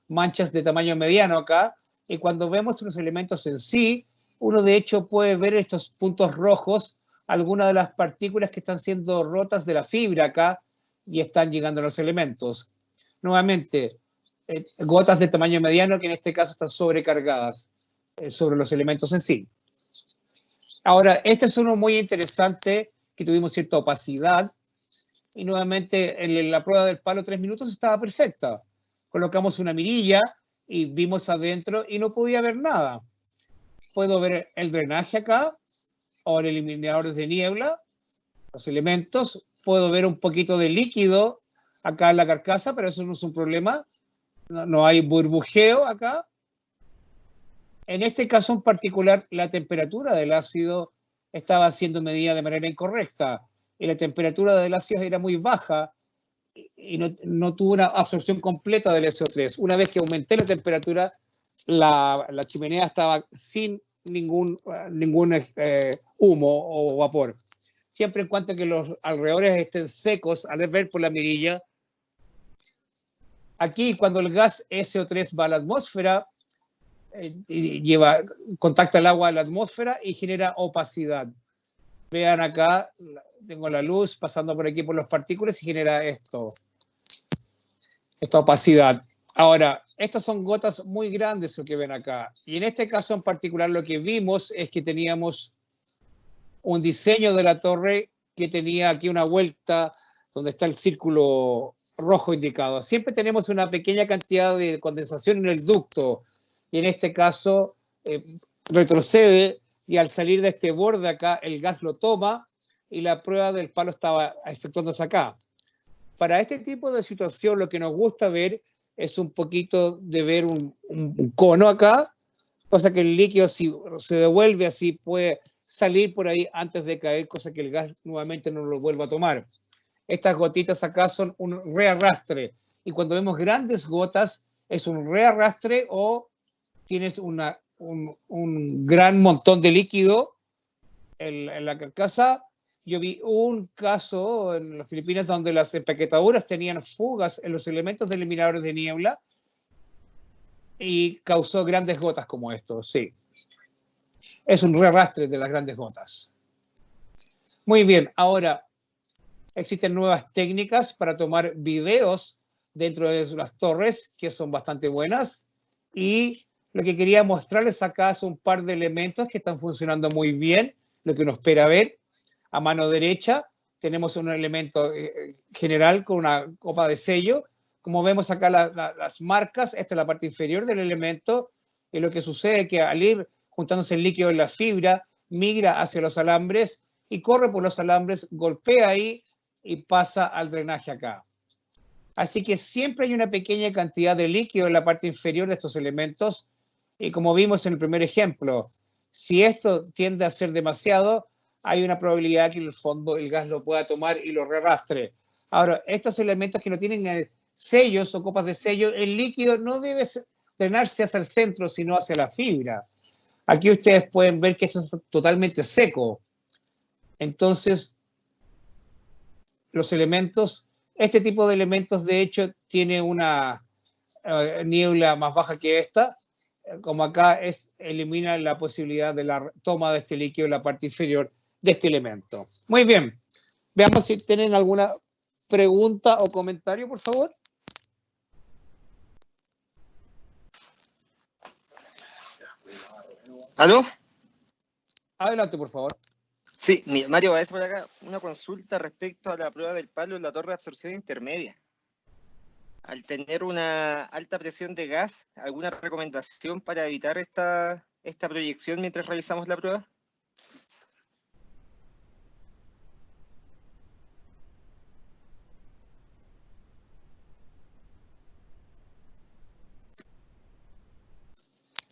manchas de tamaño mediano acá, y cuando vemos los elementos en sí, uno de hecho puede ver estos puntos rojos, algunas de las partículas que están siendo rotas de la fibra acá y están llegando a los elementos. Nuevamente, gotas de tamaño mediano que en este caso están sobrecargadas sobre los elementos en sí. Ahora, este es uno muy interesante que tuvimos cierta opacidad y nuevamente en la prueba del palo 3 minutos estaba perfecta. Colocamos una mirilla y vimos adentro y no podía ver nada. Puedo ver el drenaje acá o el eliminador de niebla, los elementos. Puedo ver un poquito de líquido acá en la carcasa, pero eso no es un problema. No hay burbujeo acá. En este caso en particular, la temperatura del ácido estaba siendo medida de manera incorrecta y la temperatura del ácido era muy baja y no tuvo una absorción completa del SO3. Una vez que aumenté la temperatura, la chimenea estaba sin ningún humo o vapor. Siempre en cuanto que los alrededores estén secos, al ver por la mirilla. Aquí, cuando el gas SO3 va a la atmósfera, contacta el agua a la atmósfera y genera opacidad. Vean acá, tengo la luz pasando por aquí por las partículas y genera esta opacidad. Ahora, estas son gotas muy grandes lo que ven acá. Y en este caso en particular lo que vimos es que teníamos un diseño de la torre que tenía aquí una vuelta donde está el círculo rojo indicado. Siempre tenemos una pequeña cantidad de condensación en el ducto y en este caso retrocede y al salir de este borde acá el gas lo toma y la prueba del palo estaba efectuándose acá. Para este tipo de situación lo que nos gusta ver es un poquito de ver un cono acá, cosa que el líquido si se devuelve así puede salir por ahí antes de caer, cosa que el gas nuevamente no lo vuelva a tomar. Estas gotitas acá son un rearrastre y cuando vemos grandes gotas es un rearrastre o tienes un gran montón de líquido en la carcasa. Yo vi un caso en las Filipinas donde las empaquetaduras tenían fugas en los elementos de eliminadores de niebla y causó grandes gotas como esto, sí. Es un rearrastre de las grandes gotas. Muy bien, ahora existen nuevas técnicas para tomar videos dentro de las torres que son bastante buenas y lo que quería mostrarles acá es un par de elementos que están funcionando muy bien, lo que uno espera ver. A mano derecha tenemos un elemento general con una copa de sello. Como vemos acá las marcas, esta es la parte inferior del elemento y lo que sucede es que al ir juntándose el líquido en la fibra, migra hacia los alambres y corre por los alambres, golpea ahí y pasa al drenaje acá. Así que siempre hay una pequeña cantidad de líquido en la parte inferior de estos elementos y como vimos en el primer ejemplo, si esto tiende a ser demasiado, hay una probabilidad que en el fondo el gas lo pueda tomar y lo arrastre. Ahora, estos elementos que no tienen sellos o copas de sello, el líquido no debe drenarse hacia el centro, sino hacia la fibra. Aquí ustedes pueden ver que esto es totalmente seco. Entonces, los elementos, este tipo de elementos, de hecho, tiene una niebla más baja que esta. Como acá, elimina la posibilidad de la toma de este líquido en la parte inferior de este elemento. Muy bien. Veamos si tienen alguna pregunta o comentario, por favor. ¿Aló? Adelante, por favor. Sí, Mario, va a por acá una consulta respecto a la prueba del palo en la torre de absorción intermedia. Al tener una alta presión de gas, ¿alguna recomendación para evitar esta proyección mientras realizamos la prueba?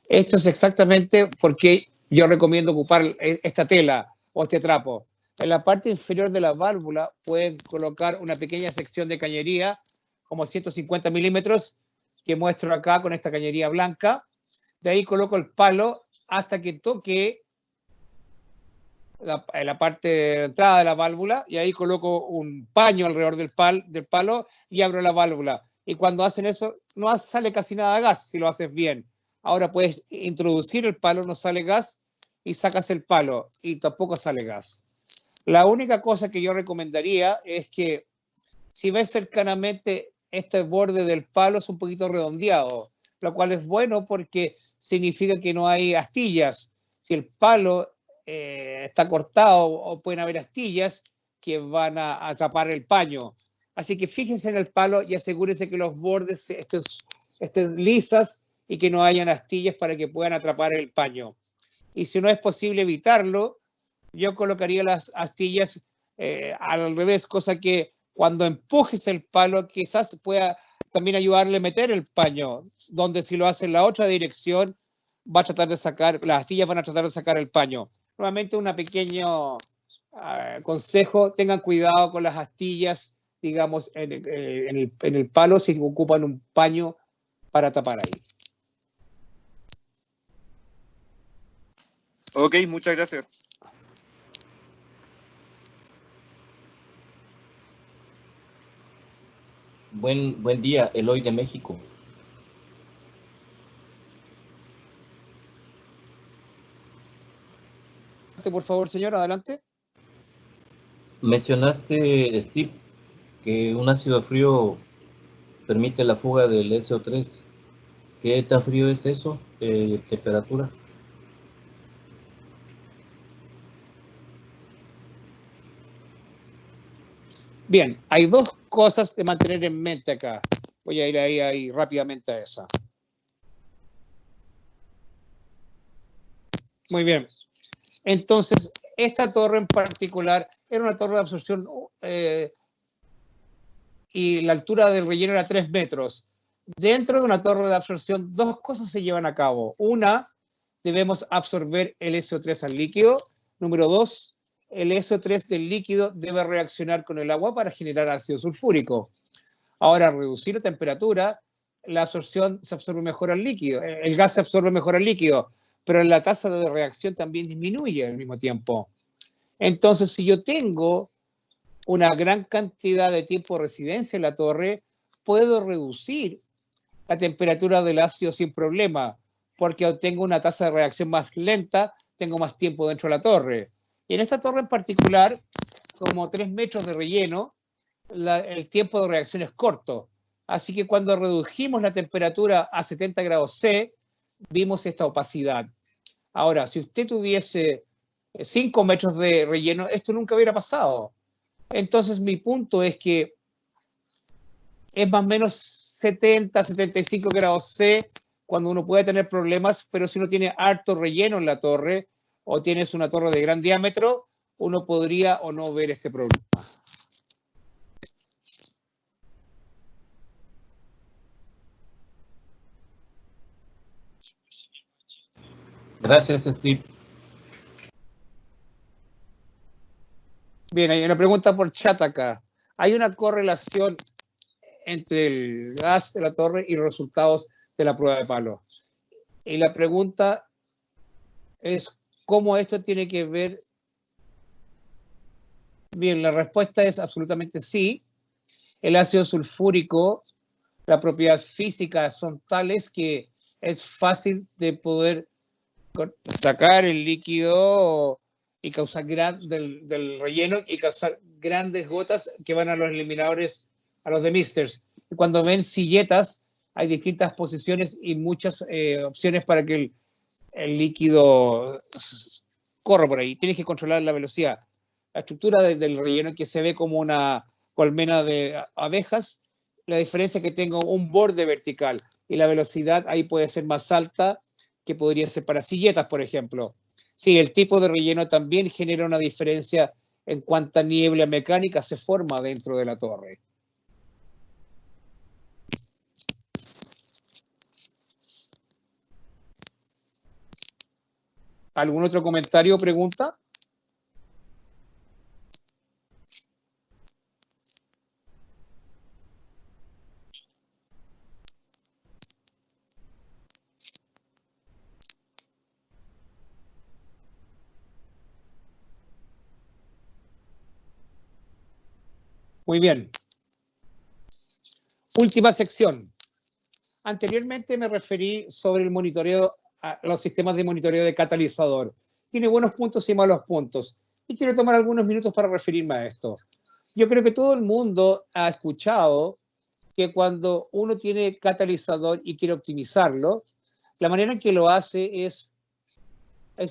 Esto es exactamente porque yo recomiendo ocupar esta tela o este trapo. En la parte inferior de la válvula pueden colocar una pequeña sección de cañería, como 150 milímetros, que muestro acá con esta cañería blanca. De ahí coloco el palo hasta que toque la parte de entrada de la válvula, y ahí coloco un paño alrededor del palo y abro la válvula. Y cuando hacen eso, no sale casi nada de gas si lo haces bien. Ahora puedes introducir el palo, no sale gas, y sacas el palo y tampoco sale gas. La única cosa que yo recomendaría es que si ves cercanamente este borde del palo es un poquito redondeado, lo cual es bueno porque significa que no hay astillas. Si el palo está cortado o pueden haber astillas que van a tapar el paño. Así que fíjense en el palo y asegúrense que los bordes estén lisas y que no hayan astillas para que puedan atrapar el paño. Y si no es posible evitarlo, yo colocaría las astillas al revés, cosa que cuando empujes el palo quizás pueda también ayudarle a meter el paño, donde si lo hace en la otra dirección va a tratar de sacar, las astillas van a tratar de sacar el paño. Nuevamente un pequeño consejo, tengan cuidado con las astillas, digamos, en el palo si ocupan un paño para tapar ahí. Ok, muchas gracias. Buen día, Eloy de México. Por favor, señor, adelante. Mencionaste, Steve, que un ácido frío permite la fuga del SO3. ¿Qué tan frío es eso? ¿Temperatura? Bien, hay dos cosas de mantener en mente acá. Voy a ir ahí rápidamente a esa. Muy bien. Entonces, esta torre en particular era una torre de absorción y la altura del relleno era 3 metros. Dentro de una torre de absorción, dos cosas se llevan a cabo. Una, debemos absorber el SO3 al líquido. Número dos, el SO3 del líquido debe reaccionar con el agua para generar ácido sulfúrico. Ahora, reducir la temperatura, la absorción se absorbe mejor al líquido, el gas se absorbe mejor al líquido, pero la tasa de reacción también disminuye al mismo tiempo. Entonces, si yo tengo una gran cantidad de tiempo de residencia en la torre, puedo reducir la temperatura del ácido sin problema, porque tengo una tasa de reacción más lenta, tengo más tiempo dentro de la torre. Y en esta torre en particular, como 3 metros de relleno, el tiempo de reacción es corto. Así que cuando redujimos la temperatura a 70 grados C, vimos esta opacidad. Ahora, si usted tuviese 5 metros de relleno, esto nunca hubiera pasado. Entonces, mi punto es que es más o menos 70, 75 grados C cuando uno puede tener problemas, pero si uno tiene harto relleno en la torre o tienes una torre de gran diámetro, uno podría o no ver este problema. Gracias, Steve. Bien, hay una pregunta por chat acá. ¿Hay una correlación entre el gas de la torre y los resultados de la prueba de palo? Y la pregunta es cómo esto tiene que ver. Bien, la respuesta es absolutamente sí. El ácido sulfúrico, las propiedades físicas son tales que es fácil de poder sacar el líquido y causar del relleno y causar grandes gotas que van a los eliminadores, a los demisters. Cuando ven silletas, hay distintas posiciones y muchas opciones para que el líquido corra por ahí. Tienes que controlar la velocidad. La estructura del relleno que se ve como una colmena de abejas, la diferencia es que tengo un borde vertical y la velocidad ahí puede ser más alta que podría ser para silletas, por ejemplo. Sí, el tipo de relleno también genera una diferencia en cuánta niebla mecánica se forma dentro de la torre. ¿Algún otro comentario o pregunta? Muy bien. Última sección. Anteriormente me referí sobre el monitoreo, a los sistemas de monitoreo de catalizador. Tiene buenos puntos y malos puntos. Y quiero tomar algunos minutos para referirme a esto. Yo creo que todo el mundo ha escuchado que cuando uno tiene catalizador y quiere optimizarlo, la manera en que lo hace es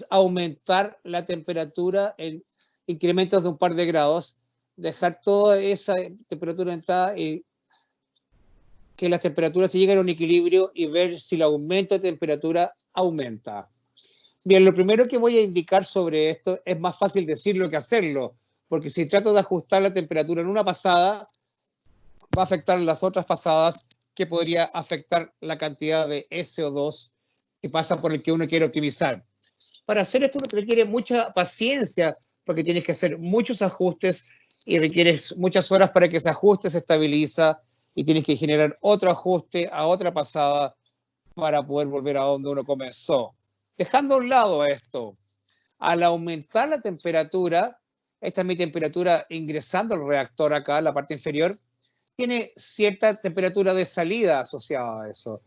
aumentar la temperatura en incrementos de un par de grados, dejar toda esa temperatura de entrada y que las temperaturas se lleguen a un equilibrio y ver si el aumento de temperatura aumenta. Bien, lo primero que voy a indicar sobre esto es más fácil decirlo que hacerlo, porque si trato de ajustar la temperatura en una pasada, va a afectar las otras pasadas, que podría afectar la cantidad de SO2 que pasa por el que uno quiere optimizar. Para hacer esto uno requiere mucha paciencia, porque tienes que hacer muchos ajustes y requieres muchas horas para que ese ajuste se estabiliza y tienes que generar otro ajuste a otra pasada para poder volver a donde uno comenzó. Dejando a un lado esto, al aumentar la temperatura, esta es mi temperatura ingresando al reactor acá, en la parte inferior, tiene cierta temperatura de salida asociada a eso.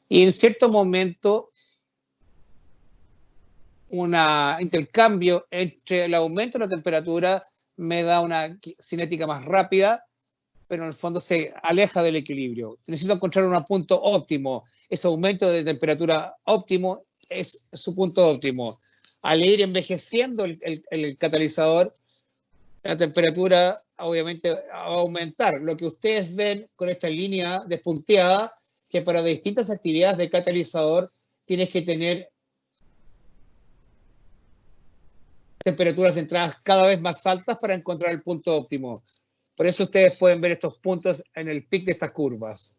Y en cierto momento, un intercambio entre el aumento de la temperatura me da una cinética más rápida, pero en el fondo se aleja del equilibrio. Necesito encontrar un punto óptimo. Ese aumento de temperatura óptimo es su punto óptimo. Al ir envejeciendo el catalizador, la temperatura obviamente va a aumentar. Lo que ustedes ven con esta línea despunteada, que para distintas actividades de catalizador tienes que tener temperaturas de entrada cada vez más altas para encontrar el punto óptimo. Por eso ustedes pueden ver estos puntos en el pic de estas curvas.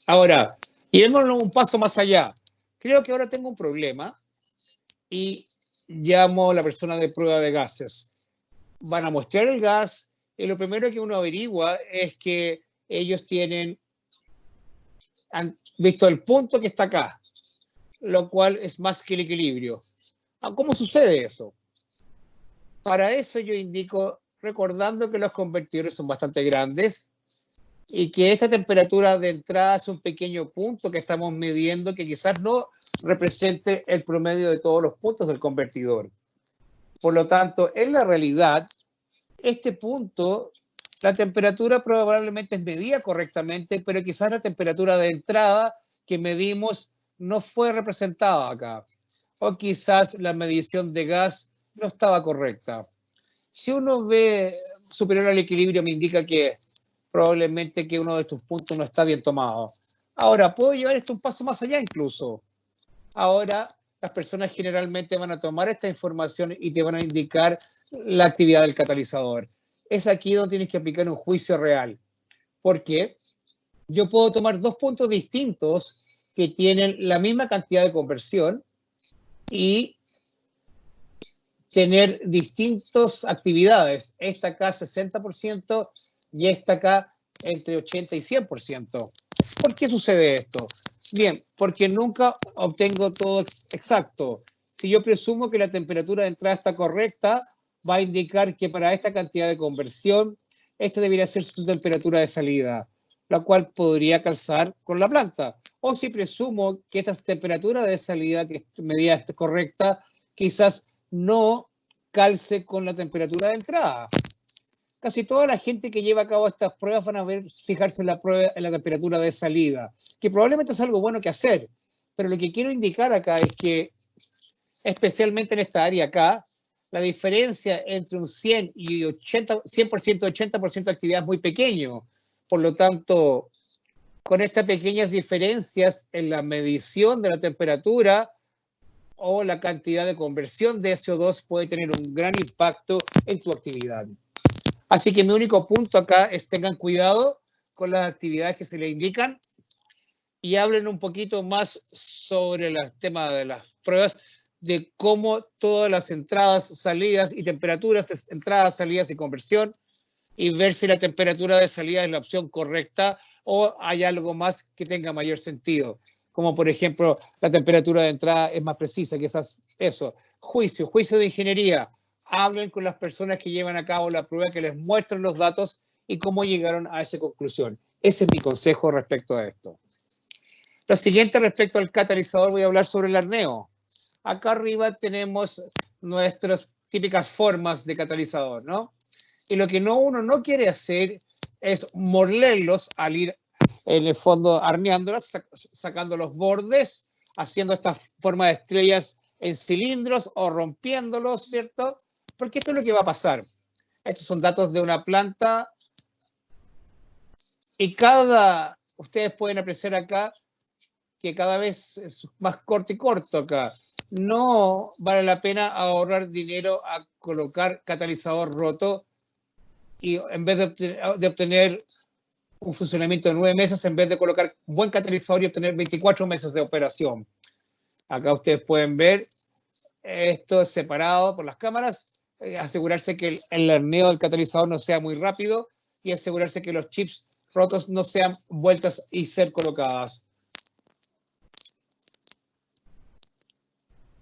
Ahora, iremos un paso más allá. Creo que ahora tengo un problema y llamo a la persona de prueba de gases. Van a mostrar el gas y lo primero que uno averigua es que ellos han visto el punto que está acá, lo cual es más que el equilibrio. ¿Cómo sucede eso? Para eso yo indico, recordando que los convertidores son bastante grandes y que esta temperatura de entrada es un pequeño punto que estamos midiendo que quizás no represente el promedio de todos los puntos del convertidor. Por lo tanto, en la realidad, este punto, la temperatura probablemente es medida correctamente, pero quizás la temperatura de entrada que medimos no fue representada acá. O quizás la medición de gas no estaba correcta. Si uno ve superior al equilibrio, me indica que probablemente que uno de estos puntos no está bien tomado. Ahora, puedo llevar esto un paso más allá incluso. Ahora, las personas generalmente van a tomar esta información y te van a indicar la actividad del catalizador. Es aquí donde tienes que aplicar un juicio real. ¿Por qué? Yo puedo tomar dos puntos distintos que tienen la misma cantidad de conversión y tener distintas actividades. Esta acá 60% y esta acá entre 80 y 100%. ¿Por qué sucede esto? Bien, porque nunca obtengo todo exacto. Si yo presumo que la temperatura de entrada está correcta, va a indicar que para esta cantidad de conversión, esta debería ser su temperatura de salida, la cual podría calzar con la planta. O si presumo que esta temperatura de salida, que medida es correcta, quizás no calce con la temperatura de entrada. Casi toda la gente que lleva a cabo estas pruebas van a fijarse en la temperatura de salida, que probablemente es algo bueno que hacer, pero lo que quiero indicar acá es que, especialmente en esta área acá, la diferencia entre un 100 y 80% de actividad es muy pequeño. Por lo tanto, con estas pequeñas diferencias en la medición de la temperatura o la cantidad de conversión de CO2 puede tener un gran impacto en tu actividad. Así que mi único punto acá es tengan cuidado con las actividades que se les indican y hablen un poquito más sobre el tema de las pruebas, de cómo todas las entradas, salidas y temperaturas de entradas, salidas y conversión, y ver si la temperatura de salida es la opción correcta o hay algo más que tenga mayor sentido. Como por ejemplo, la temperatura de entrada es más precisa, quizás eso. Juicio de ingeniería. Hablen con las personas que llevan a cabo la prueba, que les muestren los datos y cómo llegaron a esa conclusión. Ese es mi consejo respecto a esto. Lo siguiente respecto al catalizador, voy a hablar sobre el arneo. Acá arriba tenemos nuestras típicas formas de catalizador, ¿no? Y lo que uno no quiere hacer es morlerlos al ir, en el fondo, arneándolas, sacando los bordes, haciendo esta forma de estrellas en cilindros o rompiéndolos, ¿cierto? Porque esto es lo que va a pasar. Estos son datos de una planta y ustedes pueden apreciar acá que cada vez es más corto y corto acá. No vale la pena ahorrar dinero a colocar catalizador roto y en vez de obtener un funcionamiento de 9 meses, en vez de colocar buen catalizador y obtener 24 meses de operación. Acá ustedes pueden ver esto es separado por las cámaras, asegurarse que el arneo del catalizador no sea muy rápido y asegurarse que los chips rotos no sean vueltas y ser colocadas.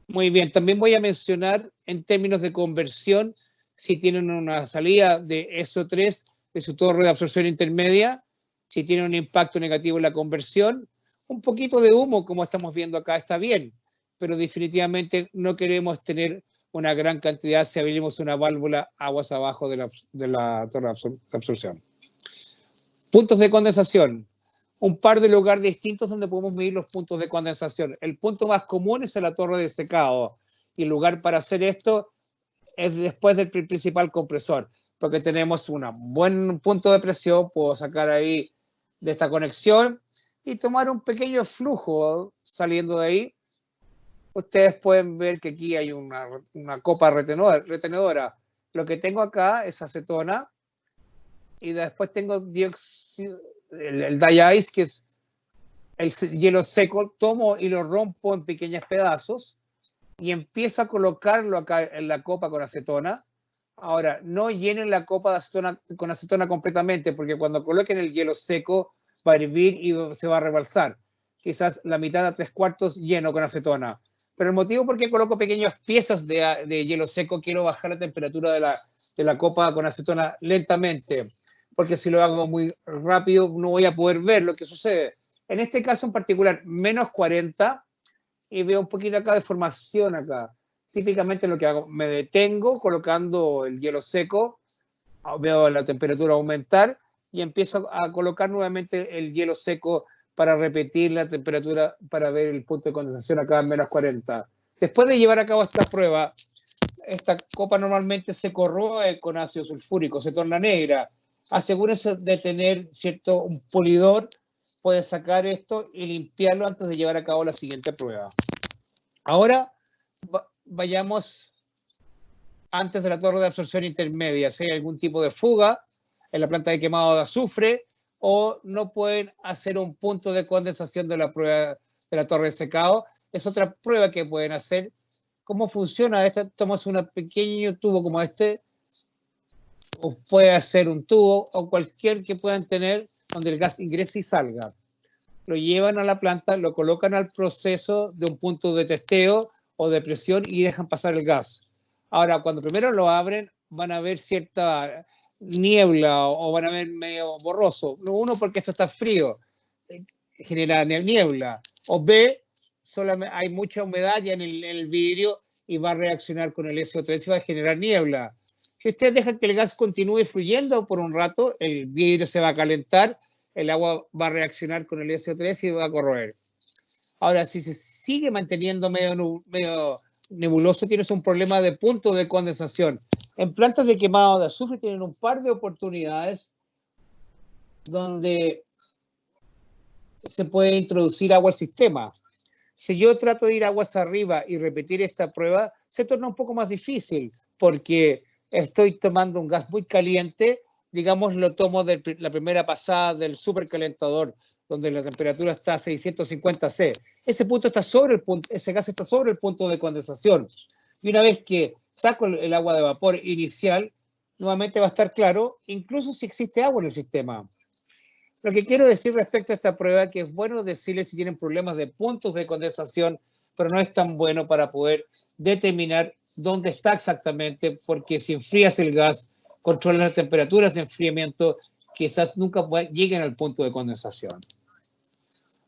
Muy bien, también voy a mencionar en términos de conversión, si tienen una salida de SO3 de su torre de absorción intermedia, si tienen un impacto negativo en la conversión, un poquito de humo, como estamos viendo acá, está bien, pero definitivamente no queremos tener una gran cantidad si abrimos una válvula aguas abajo de la torre de absorción. Puntos de condensación. Un par de lugares distintos donde podemos medir los puntos de condensación. El punto más común es en la torre de secado. Y el lugar para hacer esto es después del principal compresor, porque tenemos un buen punto de presión. Puedo sacar ahí de esta conexión y tomar un pequeño flujo saliendo de ahí. Ustedes pueden ver que aquí hay una copa retenedora. Lo que tengo acá es acetona y después tengo dióxido, el dry ice, que es el hielo seco. Tomo y lo rompo en pequeños pedazos y empiezo a colocarlo acá en la copa con acetona. Ahora, no llenen la copa de acetona, con acetona completamente, porque cuando coloquen el hielo seco va a hervir y se va a rebalsar. Quizás la mitad a 3/4 lleno con acetona. Pero el motivo por qué coloco pequeñas piezas de hielo seco, quiero bajar la temperatura de la copa con acetona lentamente, porque si lo hago muy rápido no voy a poder ver lo que sucede. En este caso en particular, menos 40, y veo un poquito acá de formación acá. Típicamente lo que hago, me detengo colocando el hielo seco, veo la temperatura aumentar y empiezo a colocar nuevamente el hielo seco para repetir la temperatura, para ver el punto de condensación acá en menos 40. Después de llevar a cabo esta prueba, esta copa normalmente se corroe con ácido sulfúrico, se torna negra. Asegúrense de tener, ¿cierto?, un polidor. Puede sacar esto y limpiarlo antes de llevar a cabo la siguiente prueba. Ahora vayamos antes de la torre de absorción intermedia. Si hay algún tipo de fuga en la planta de quemado de azufre o no pueden hacer un punto de condensación de la prueba de la torre de secado, es otra prueba que pueden hacer ¿Cómo funciona esto? Tomas un pequeño tubo como este, o puede ser un tubo, o cualquier que puedan tener, donde el gas ingrese y salga. Lo llevan a la planta, lo colocan al proceso de un punto de testeo o de presión y dejan pasar el gas. Ahora, cuando primero lo abren, van a ver cierta niebla o van a ver medio borroso. Uno, porque esto está frío, genera niebla. O B, solamente hay mucha humedad ya en el vidrio y va a reaccionar con el SO3 y va a generar niebla. Si ustedes dejan que el gas continúe fluyendo por un rato, el vidrio se va a calentar, el agua va a reaccionar con el SO3 y va a corroer. Ahora, si se sigue manteniendo medio nebuloso, tienes un problema de punto de condensación. En plantas de quemado de azufre tienen un par de oportunidades donde se puede introducir agua al sistema. Si yo trato de ir aguas arriba y repetir esta prueba, se torna un poco más difícil porque estoy tomando un gas muy caliente, digamos, lo tomo de la primera pasada del supercalentador, donde la temperatura está a 650 C. Ese punto está sobre el punto, ese gas está sobre el punto de condensación. Y una vez que saco el agua de vapor inicial, nuevamente va a estar claro, incluso si existe agua en el sistema. Lo que quiero decir respecto a esta prueba, que es bueno decirles si tienen problemas de puntos de condensación, pero no es tan bueno para poder determinar dónde está exactamente, porque si enfrías el gas, controlas las temperaturas de enfriamiento, quizás nunca lleguen al punto de condensación.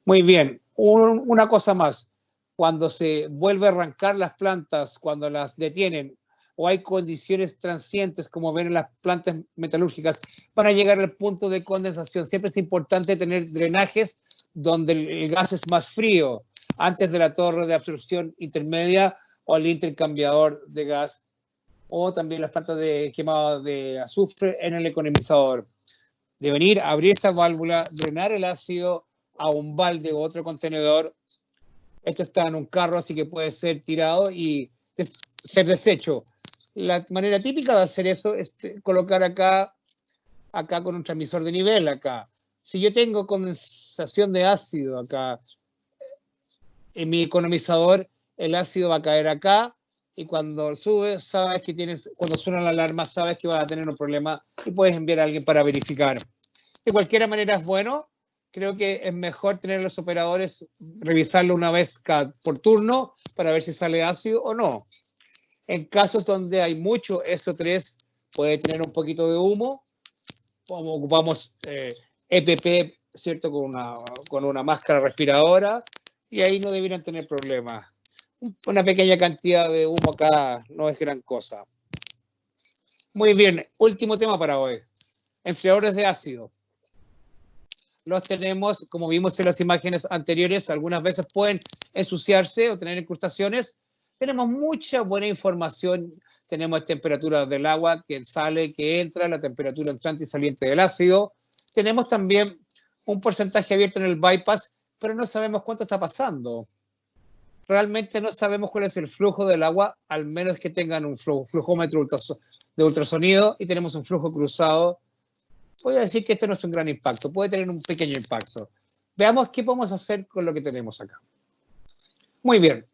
Muy bien, una cosa más. Cuando se vuelve a arrancar las plantas, cuando las detienen, o hay condiciones transientes, como ven en las plantas metalúrgicas, van a llegar al punto de condensación. Siempre es importante tener drenajes donde el gas es más frío, antes de la torre de absorción intermedia o el intercambiador de gas, o también las plantas de quemado de azufre en el economizador. Deben ir, abrir esta válvula, drenar el ácido a un balde u otro contenedor. Esto está en un carro, así que puede ser tirado y ser deshecho. La manera típica de hacer eso es colocar acá con un transmisor de nivel acá. Si yo tengo condensación de ácido acá en mi economizador, el ácido va a caer acá y cuando sube, sabes que cuando suena la alarma, sabes que vas a tener un problema y puedes enviar a alguien para verificar. De cualquier manera es bueno. Creo que es mejor tener a los operadores revisarlo una vez por turno para ver si sale ácido o no. En casos donde hay mucho SO3, puede tener un poquito de humo. Ocupamos EPP, ¿cierto? Con una máscara respiradora y ahí no deberían tener problemas. Una pequeña cantidad de humo acá no es gran cosa. Muy bien, último tema para hoy. Enfriadores de ácido. Los tenemos, como vimos en las imágenes anteriores, algunas veces pueden ensuciarse o tener incrustaciones. Tenemos mucha buena información. Tenemos temperaturas del agua que sale, que entra, la temperatura entrante y saliente del ácido. Tenemos también un porcentaje abierto en el bypass, pero no sabemos cuánto está pasando. Realmente no sabemos cuál es el flujo del agua, al menos que tengan un flujómetro de ultrasonido y tenemos un flujo cruzado. Voy a decir que esto no es un gran impacto, puede tener un pequeño impacto. Veamos qué podemos hacer con lo que tenemos acá. Muy bien.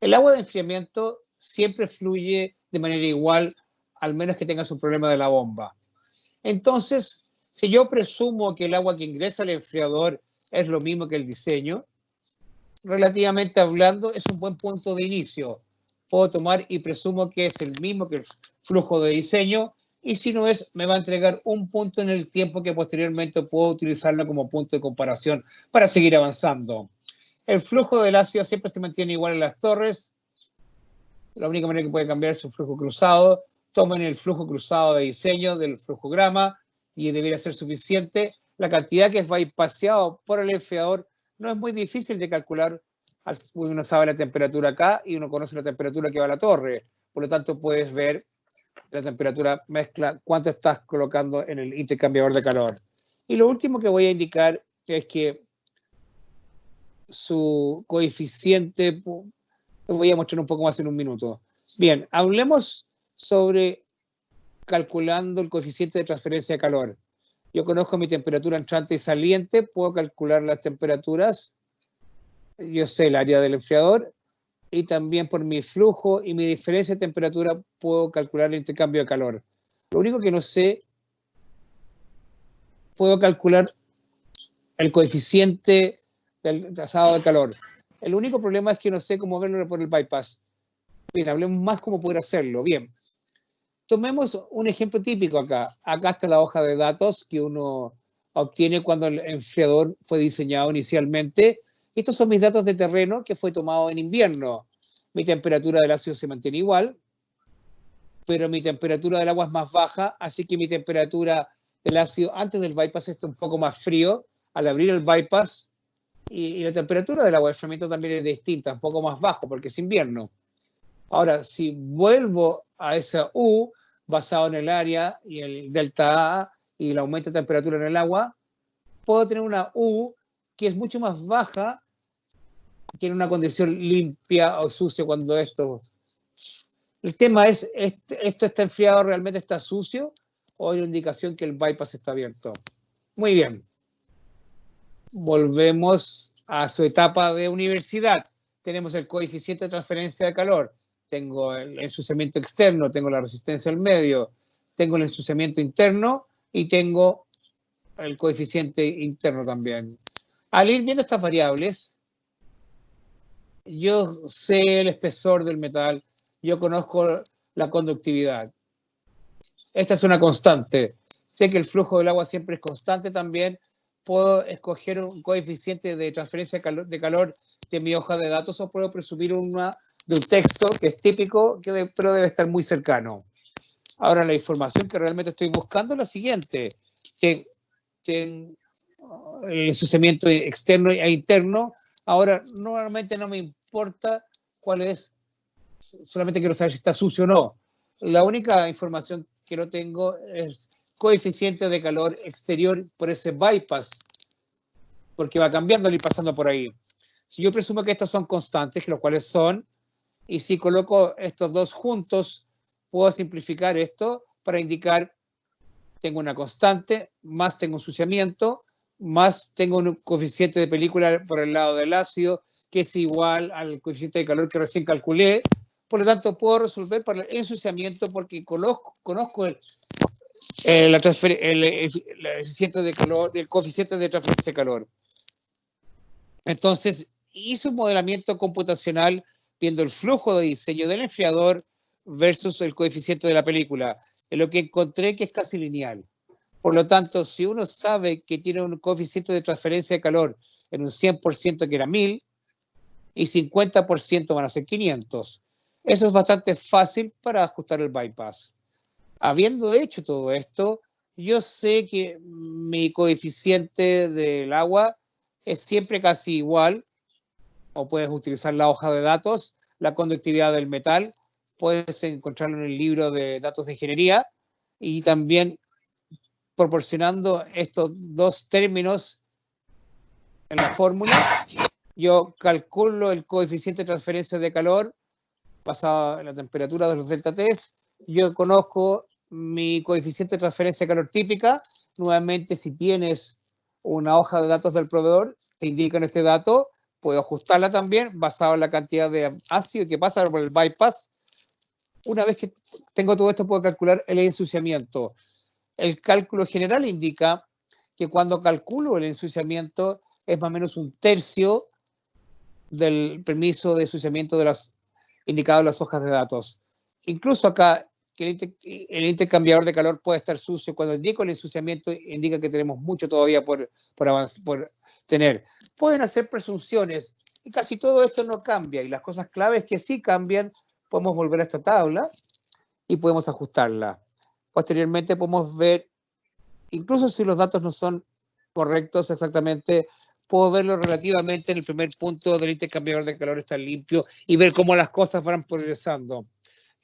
El agua de enfriamiento siempre fluye de manera igual, al menos que tengas un problema de la bomba. Entonces, si yo presumo que el agua que ingresa al enfriador es lo mismo que el diseño, relativamente hablando, es un buen punto de inicio. Puedo tomar y presumo que es el mismo que el flujo de diseño, y si no es, me va a entregar un punto en el tiempo que posteriormente puedo utilizarlo como punto de comparación para seguir avanzando. El flujo del ácido siempre se mantiene igual en las torres. La única manera que puede cambiar es un flujo cruzado. Tomen el flujo cruzado de diseño del flujograma y debería ser suficiente. La cantidad que va paseado por el enfriador no es muy difícil de calcular. Uno sabe la temperatura acá y uno conoce la temperatura que va a la torre. Por lo tanto, puedes ver la temperatura mezcla, cuánto estás colocando en el intercambiador de calor. Y lo último que voy a indicar es que su coeficiente, lo voy a mostrar un poco más en un minuto. Bien, hablemos sobre calculando el coeficiente de transferencia de calor. Yo conozco mi temperatura entrante y saliente, puedo calcular las temperaturas, yo sé el área del enfriador, y también por mi flujo y mi diferencia de temperatura puedo calcular el intercambio de calor. Lo único que no sé, puedo calcular el coeficiente del trazado de calor. El único problema es que no sé cómo verlo por el bypass. Bien, hablemos más cómo poder hacerlo. Bien, tomemos un ejemplo típico acá. Acá está la hoja de datos que uno obtiene cuando el enfriador fue diseñado inicialmente. Estos son mis datos de terreno que fue tomado en invierno. Mi temperatura del ácido se mantiene igual, pero mi temperatura del agua es más baja, así que mi temperatura del ácido antes del bypass está un poco más frío. Al abrir el bypass, y la temperatura del agua de enfriamiento también es distinta, un poco más bajo porque es invierno. Ahora, si vuelvo a esa U basado en el área y el delta A y el aumento de temperatura en el agua, puedo tener una U que es mucho más baja que en una condición limpia o sucia cuando esto... El tema es, ¿esto está enfriado, realmente está sucio o hay una indicación que el bypass está abierto? Muy bien. Volvemos a su etapa de universidad. Tenemos el coeficiente de transferencia de calor. Tengo el ensuciamiento externo, tengo la resistencia al medio, tengo el ensuciamiento interno y tengo el coeficiente interno también. Al ir viendo estas variables, yo sé el espesor del metal, yo conozco la conductividad. Esta es una constante. Sé que el flujo del agua siempre es constante también. Puedo escoger un coeficiente de transferencia de calor de mi hoja de datos o puedo presumir de un texto que es típico, pero debe estar muy cercano. Ahora, la información que realmente estoy buscando es la siguiente. El ensuciamiento externo e interno. Ahora, normalmente no me importa cuál es, solamente quiero saber si está sucio o no. La única información que no tengo es coeficiente de calor exterior por ese bypass, porque va cambiando y pasando por ahí. Si yo presumo que estas son constantes, los cuales son, y si coloco estos dos juntos, puedo simplificar esto para indicar tengo una constante, más tengo ensuciamiento, más tengo un coeficiente de película por el lado del ácido, que es igual al coeficiente de calor que recién calculé. Por lo tanto, puedo resolver para el ensuciamiento porque conozco el coeficiente de calor, el coeficiente de transferencia de calor. Entonces, hice un modelamiento computacional viendo el flujo de diseño del enfriador versus el coeficiente de la película, en lo que encontré que es casi lineal. Por lo tanto, si uno sabe que tiene un coeficiente de transferencia de calor en un 100% que era 1000 y 50% van a ser 500, eso es bastante fácil para ajustar el bypass. Habiendo hecho todo esto, yo sé que mi coeficiente del agua es siempre casi igual, o puedes utilizar la hoja de datos, la conductividad del metal, puedes encontrarlo en el libro de datos de ingeniería, y también proporcionando estos dos términos en la fórmula, yo calculo el coeficiente de transferencia de calor basado en la temperatura de los delta T. Yo conozco mi coeficiente de transferencia de calor típica. Nuevamente, si tienes una hoja de datos del proveedor, te indican este dato, puedo ajustarla también basado en la cantidad de ácido que pasa por el bypass. Una vez que tengo todo esto, puedo calcular el ensuciamiento. El cálculo general indica que cuando calculo el ensuciamiento es más o menos un tercio del permiso de ensuciamiento de las indicado en las hojas de datos. Incluso acá, que el intercambiador de calor puede estar sucio. Cuando indico el ensuciamiento, indica que tenemos mucho todavía por tener. Pueden hacer presunciones y casi todo esto no cambia. Y las cosas claves que sí cambian, podemos volver a esta tabla y podemos ajustarla. Posteriormente podemos ver, incluso si los datos no son correctos exactamente, puedo verlo relativamente en el primer punto del intercambiador de calor está limpio y ver cómo las cosas van progresando.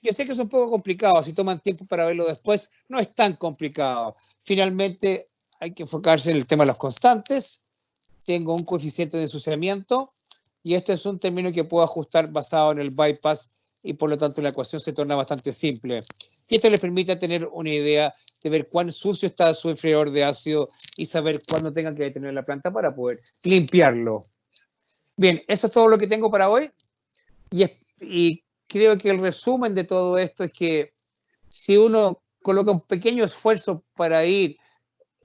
Yo sé que es un poco complicado, si toman tiempo para verlo después, no es tan complicado. Finalmente hay que enfocarse en el tema de los constantes. Tengo un coeficiente de ensuciamiento y este es un término que puedo ajustar basado en el bypass y por lo tanto la ecuación se torna bastante simple. Y esto les permite tener una idea de ver cuán sucio está su enfriador de ácido y saber cuándo tengan que detener la planta para poder limpiarlo. Bien, eso es todo lo que tengo para hoy. Y creo que el resumen de todo esto es que si uno coloca un pequeño esfuerzo para ir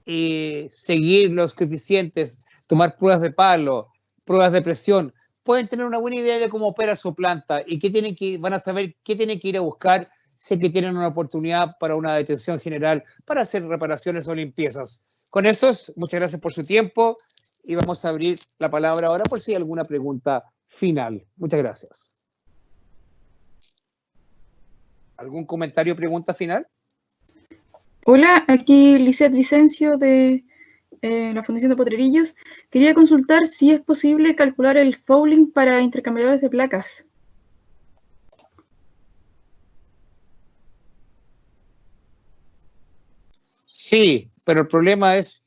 y seguir los coeficientes, tomar pruebas de palo, pruebas de presión, pueden tener una buena idea de cómo opera su planta y van a saber qué tienen que ir a buscar si es que tienen una oportunidad para una detención general, para hacer reparaciones o limpiezas. Con eso, muchas gracias por su tiempo y vamos a abrir la palabra ahora por si hay alguna pregunta final. Muchas gracias. ¿Algún comentario o pregunta final? Hola, aquí Lisette Vicencio de la Fundación de Potrerillos. Quería consultar si es posible calcular el fouling para intercambiadores de placas. Sí, pero el problema es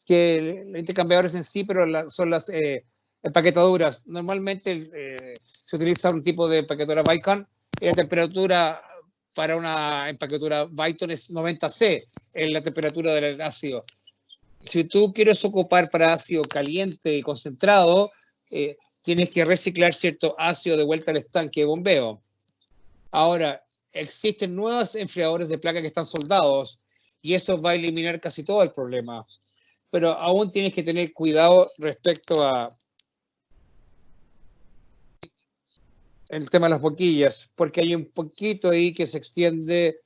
que los intercambiadores en sí, pero son las empaquetaduras. Normalmente se utiliza un tipo de empaquetadora Vicon y la temperatura para una empaquetadora Viton es 90C, en la temperatura del ácido. Si tú quieres ocupar para ácido caliente y concentrado, tienes que reciclar cierto ácido de vuelta al estanque de bombeo. Ahora, existen nuevos enfriadores de placa que están soldados y eso va a eliminar casi todo el problema. Pero aún tienes que tener cuidado respecto a el tema de las boquillas, porque hay un poquito ahí que se extiende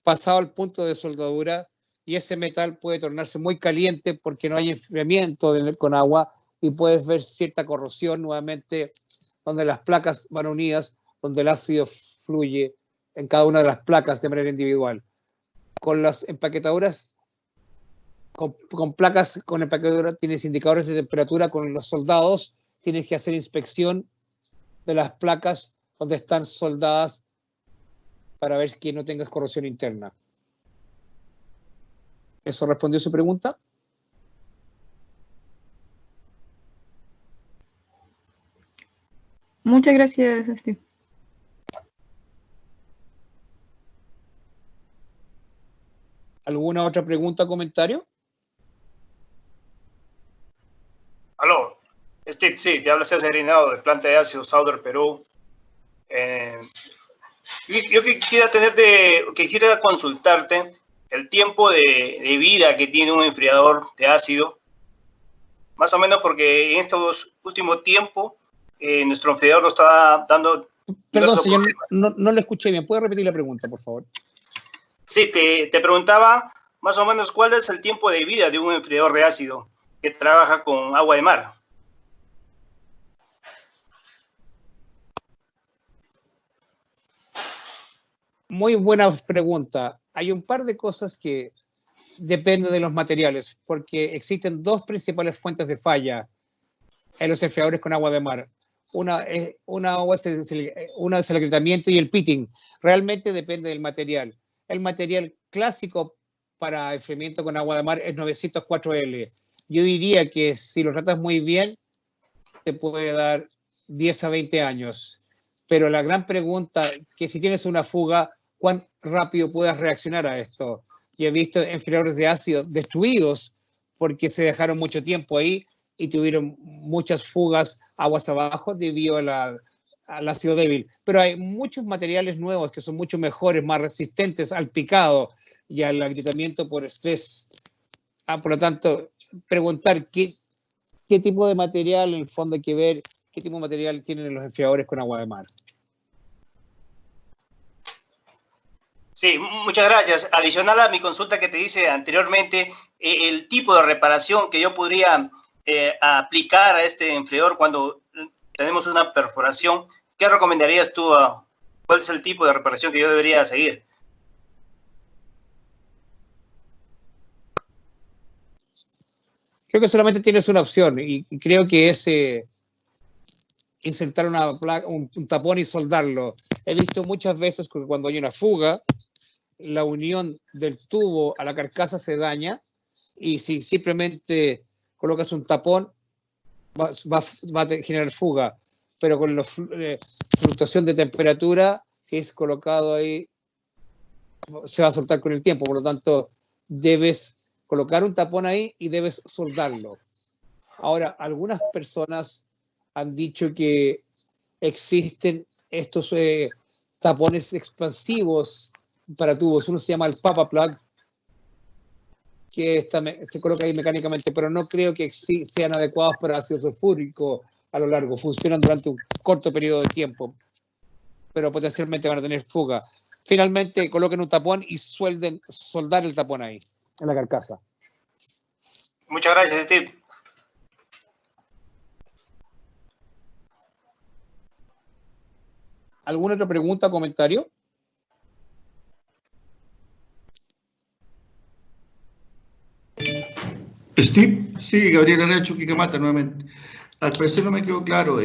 pasado el punto de soldadura y ese metal puede tornarse muy caliente porque no hay enfriamiento con agua y puedes ver cierta corrosión nuevamente donde las placas van unidas, donde el ácido fluye en cada una de las placas de manera individual. Con las empaquetaduras, con placas con empaquetadura tienes indicadores de temperatura. Con los soldados tienes que hacer inspección de las placas donde están soldadas para ver que no tengas corrosión interna. ¿Eso respondió su pregunta? Muchas gracias, Steve. ¿Alguna otra pregunta o comentario? Aló, Steve, sí, te habla César Reinado de Planta de Ácido Sauder, Perú. Yo quisiera consultarte el tiempo de vida que tiene un enfriador de ácido, más o menos porque en estos últimos tiempos nuestro enfriador nos está dando... Perdón, señor, no le escuché bien. ¿Puede repetir la pregunta, por favor? Sí, te preguntaba más o menos cuál es el tiempo de vida de un enfriador de ácido que trabaja con agua de mar. Muy buena pregunta. Hay un par de cosas que dependen de los materiales, porque existen dos principales fuentes de falla en los enfriadores con agua de mar. Una es el agrietamiento y el pitting. Realmente depende del material. El material clásico para enfriamiento con agua de mar es 904L. Yo diría que si lo tratas muy bien, te puede dar 10 a 20 años. Pero la gran pregunta es que si tienes una fuga, ¿cuán rápido puedas reaccionar a esto? Y he visto enfriadores de ácido destruidos porque se dejaron mucho tiempo ahí y tuvieron muchas fugas aguas abajo debido al ácido débil. Pero hay muchos materiales nuevos que son mucho mejores, más resistentes al picado y al agrietamiento por estrés. Por lo tanto, preguntar qué tipo de material, en el fondo hay que ver qué tipo de material tienen los enfriadores con agua de mar. Sí, muchas gracias. Adicional a mi consulta que te hice anteriormente, el tipo de reparación que yo podría aplicar a este enfriador cuando tenemos una perforación, ¿qué recomendarías tú? ¿Cuál es el tipo de reparación que yo debería seguir? Creo que solamente tienes una opción y creo que es insertar un tapón y soldarlo. He visto muchas veces que cuando hay una fuga, la unión del tubo a la carcasa se daña y si simplemente colocas un tapón va a generar fuga, pero con la fluctuación de temperatura, si es colocado ahí, se va a soltar con el tiempo. Por lo tanto, debes colocar un tapón ahí y debes soldarlo. Ahora, algunas personas han dicho que existen estos tapones expansivos para tubos. Uno se llama el Papa Plug, que se coloca ahí mecánicamente, pero no creo que sean adecuados para ácido sulfúrico a lo largo. Funcionan durante un corto periodo de tiempo, pero potencialmente van a tener fuga. Finalmente, coloquen un tapón y soldar el tapón ahí, en la carcasa. Muchas gracias, Steve. ¿Alguna otra pregunta o comentario? Steve, sí, Gabriel Arrecho, Quiquamata, nuevamente. Al parecer no me quedó claro.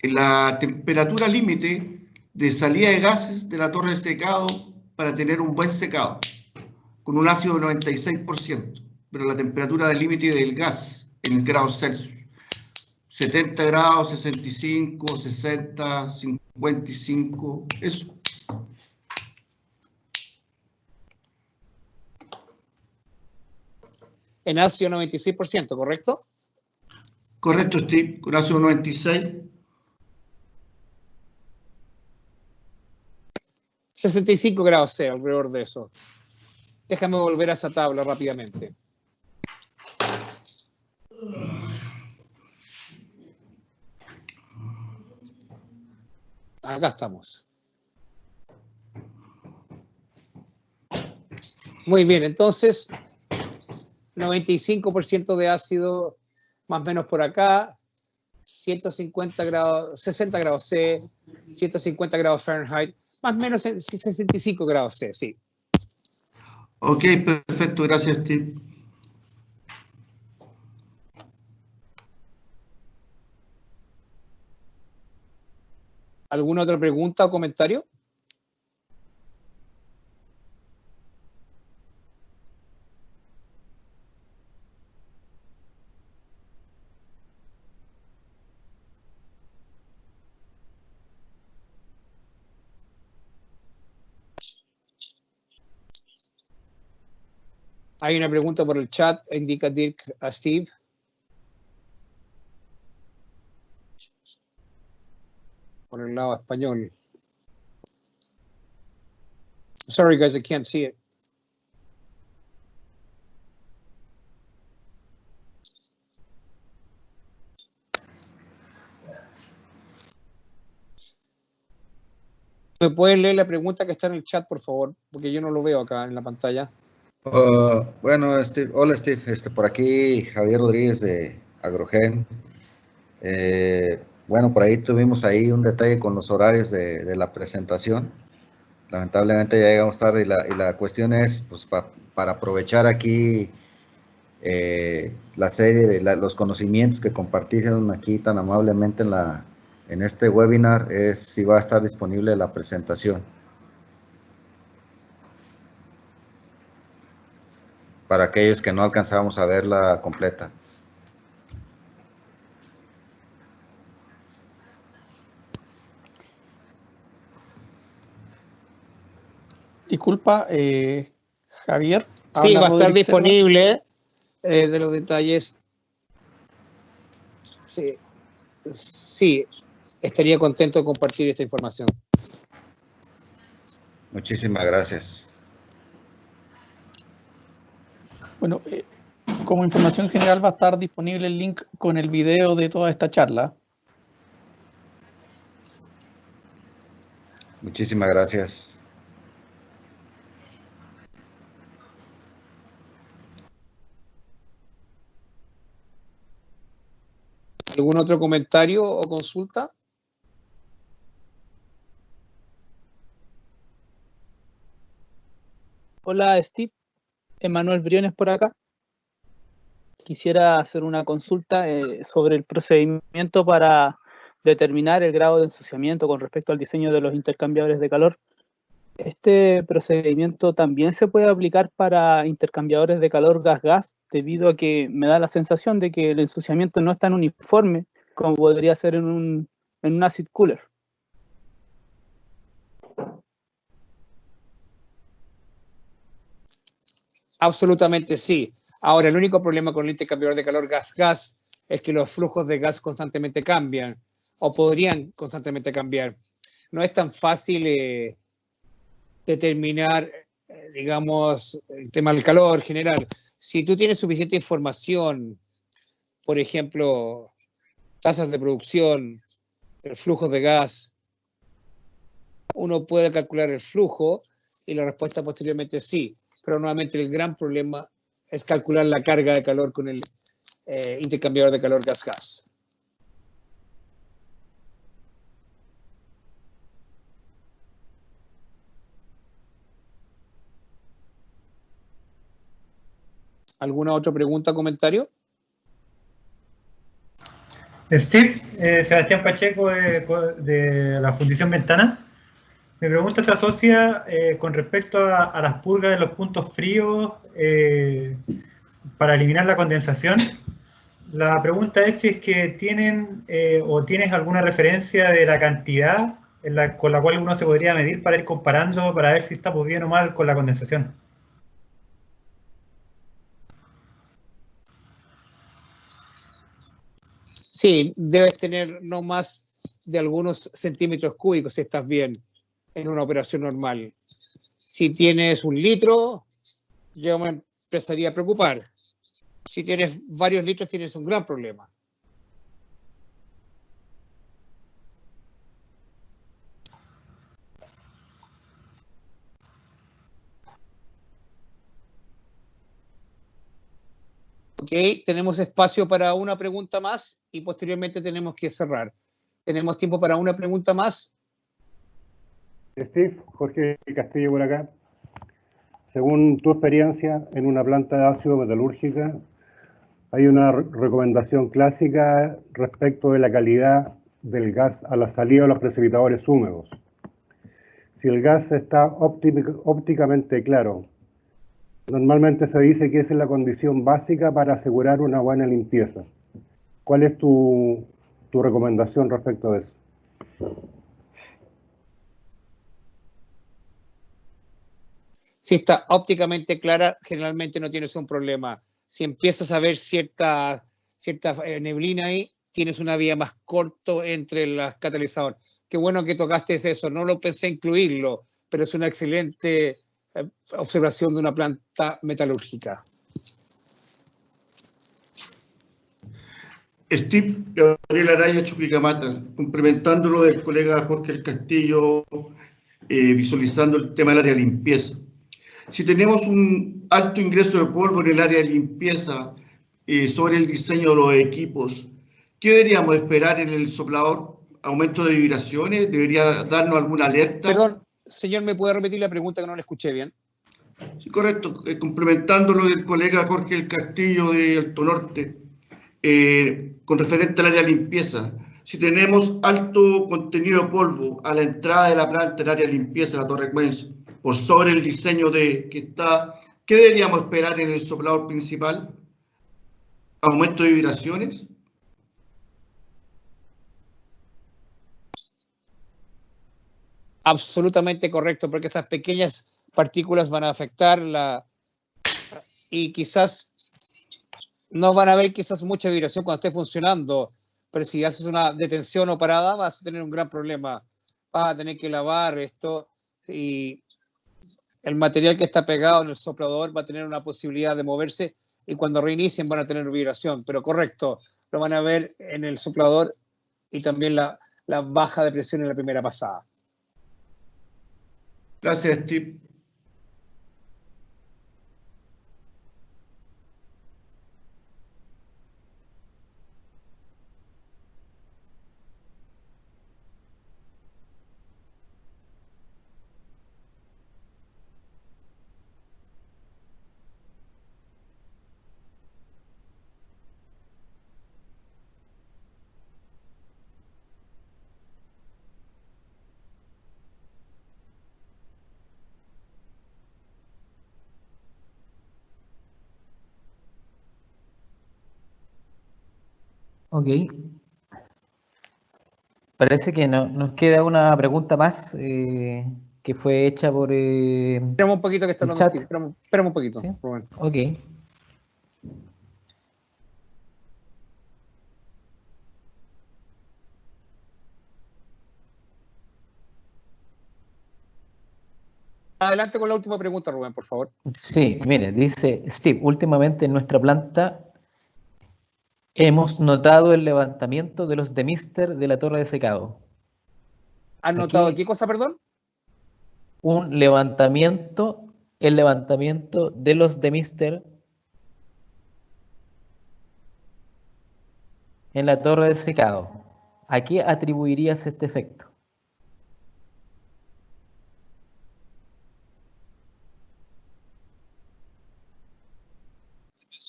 La temperatura límite de salida de gases de la torre de secado para tener un buen secado, con un ácido de 96%, pero la temperatura del límite del gas en grados Celsius, 70 grados, 65, 60, 55, eso. En ácido 96%, ¿correcto? Correcto, Steve, con ácido 96. 65 grados C, alrededor de eso. Déjame volver a esa tabla rápidamente. Acá estamos. Muy bien, entonces 95% de ácido, más o menos por acá, 150 grados, 60 grados C, 150 grados Fahrenheit, más o menos 65 grados C, sí. Ok, perfecto, gracias, Steve. ¿Alguna otra pregunta o comentario? Hay una pregunta por el chat, indica Dirk a Steve. Por el lado español. Sorry guys, I can't see it. ¿Me pueden leer la pregunta que está en el chat, por favor? Porque yo no lo veo acá en la pantalla. Bueno, Steve, hola Steve, por aquí Javier Rodríguez de Agrogen. Bueno, por ahí tuvimos ahí un detalle con los horarios de la presentación. Lamentablemente ya llegamos tarde y la cuestión es, pues, para aprovechar aquí la serie de los conocimientos que compartieron aquí tan amablemente en este webinar, es si va a estar disponible la presentación. Para aquellos que no alcanzamos a verla completa. Disculpa, Javier. Sí, va a estar disponible de los detalles. Sí, sí, estaría contento de compartir esta información. Muchísimas gracias. Bueno, como información general va a estar disponible el link con el video de toda esta charla. Muchísimas gracias. ¿Algún otro comentario o consulta? Hola Steve, Emanuel Briones por acá. Quisiera hacer una consulta sobre el procedimiento para determinar el grado de ensuciamiento con respecto al diseño de los intercambiadores de calor. ¿Este procedimiento también se puede aplicar para intercambiadores de calor gas-gas? Debido a que me da la sensación de que el ensuciamiento no es tan uniforme como podría ser en un acid cooler. Absolutamente sí. Ahora, el único problema con el intercambiador de calor gas-gas es que los flujos de gas constantemente cambian. o podrían constantemente cambiar. No es tan fácil determinar, digamos, el tema del calor general. Si tú tienes suficiente información, por ejemplo, tasas de producción, el flujo de gas, uno puede calcular el flujo y la respuesta posteriormente sí, pero nuevamente el gran problema es calcular la carga de calor con el intercambiador de calor gas-gas. ¿Alguna otra pregunta o comentario? Steve, Sebastián Pacheco de la Fundición Ventana. Mi pregunta se asocia con respecto a las purgas de los puntos fríos para eliminar la condensación. La pregunta es si es que tienen o tienes alguna referencia de la cantidad con la cual uno se podría medir para ir comparando, para ver si estamos bien o mal con la condensación. Sí, debes tener no más de algunos centímetros cúbicos si estás bien en una operación normal. Si tienes 1 litro, yo me empezaría a preocupar. Si tienes varios litros, tienes un gran problema. Ok, tenemos espacio para una pregunta más y posteriormente tenemos que cerrar. ¿Tenemos tiempo para una pregunta más? Steve, Jorge Castillo por acá. Según tu experiencia en una planta de ácido metalúrgica, hay una recomendación clásica respecto de la calidad del gas a la salida de los precipitadores húmedos. Si el gas está ópticamente claro, normalmente se dice que esa es la condición básica para asegurar una buena limpieza. ¿Cuál es tu recomendación respecto de eso? Si está ópticamente clara, generalmente no tienes un problema. Si empiezas a ver cierta neblina ahí, tienes una vía más corta entre los catalizadores. Qué bueno que tocaste eso, no lo pensé incluirlo, pero es una excelente observación de una planta metalúrgica. Steve, Gabriel Araya, Chuquicamata, complementando lo del colega Jorge El Castillo, visualizando el tema del área de limpieza. Si tenemos un alto ingreso de polvo en el área de limpieza sobre el diseño de los equipos, ¿qué deberíamos esperar en el soplador? ¿Aumento de vibraciones? ¿Debería darnos alguna alerta? Perdón, señor, ¿me puede repetir la pregunta que no la escuché bien? Sí, correcto. Complementando lo del colega Jorge El Castillo de Alto Norte, con referente al área de limpieza. Si tenemos alto contenido de polvo a la entrada de la planta, el área de limpieza, la Torre Cuenzo, por sobre el diseño que está, ¿qué deberíamos esperar en el soplador principal? ¿Aumento de vibraciones? Absolutamente correcto, porque esas pequeñas partículas van a afectar y quizás no van a haber quizás mucha vibración cuando esté funcionando, pero si haces una detención o parada vas a tener un gran problema. Vas a tener que lavar esto y el material que está pegado en el soplador va a tener una posibilidad de moverse y cuando reinicien van a tener vibración, pero correcto, lo van a ver en el soplador y también la baja de presión en la primera pasada. Gracias, Steve. Ok. Parece que nos queda una pregunta más que fue hecha por Esperamos un poquito que está hablando Steve. Esperamos un poquito. ¿Sí? Bueno. Ok. Adelante con la última pregunta, Rubén, por favor. Sí, mire, dice Steve, últimamente en nuestra planta hemos notado el levantamiento de los demister de la torre de secado. ¿Han notado qué cosa, perdón? El levantamiento de los demister en la torre de secado. ¿A qué atribuirías este efecto?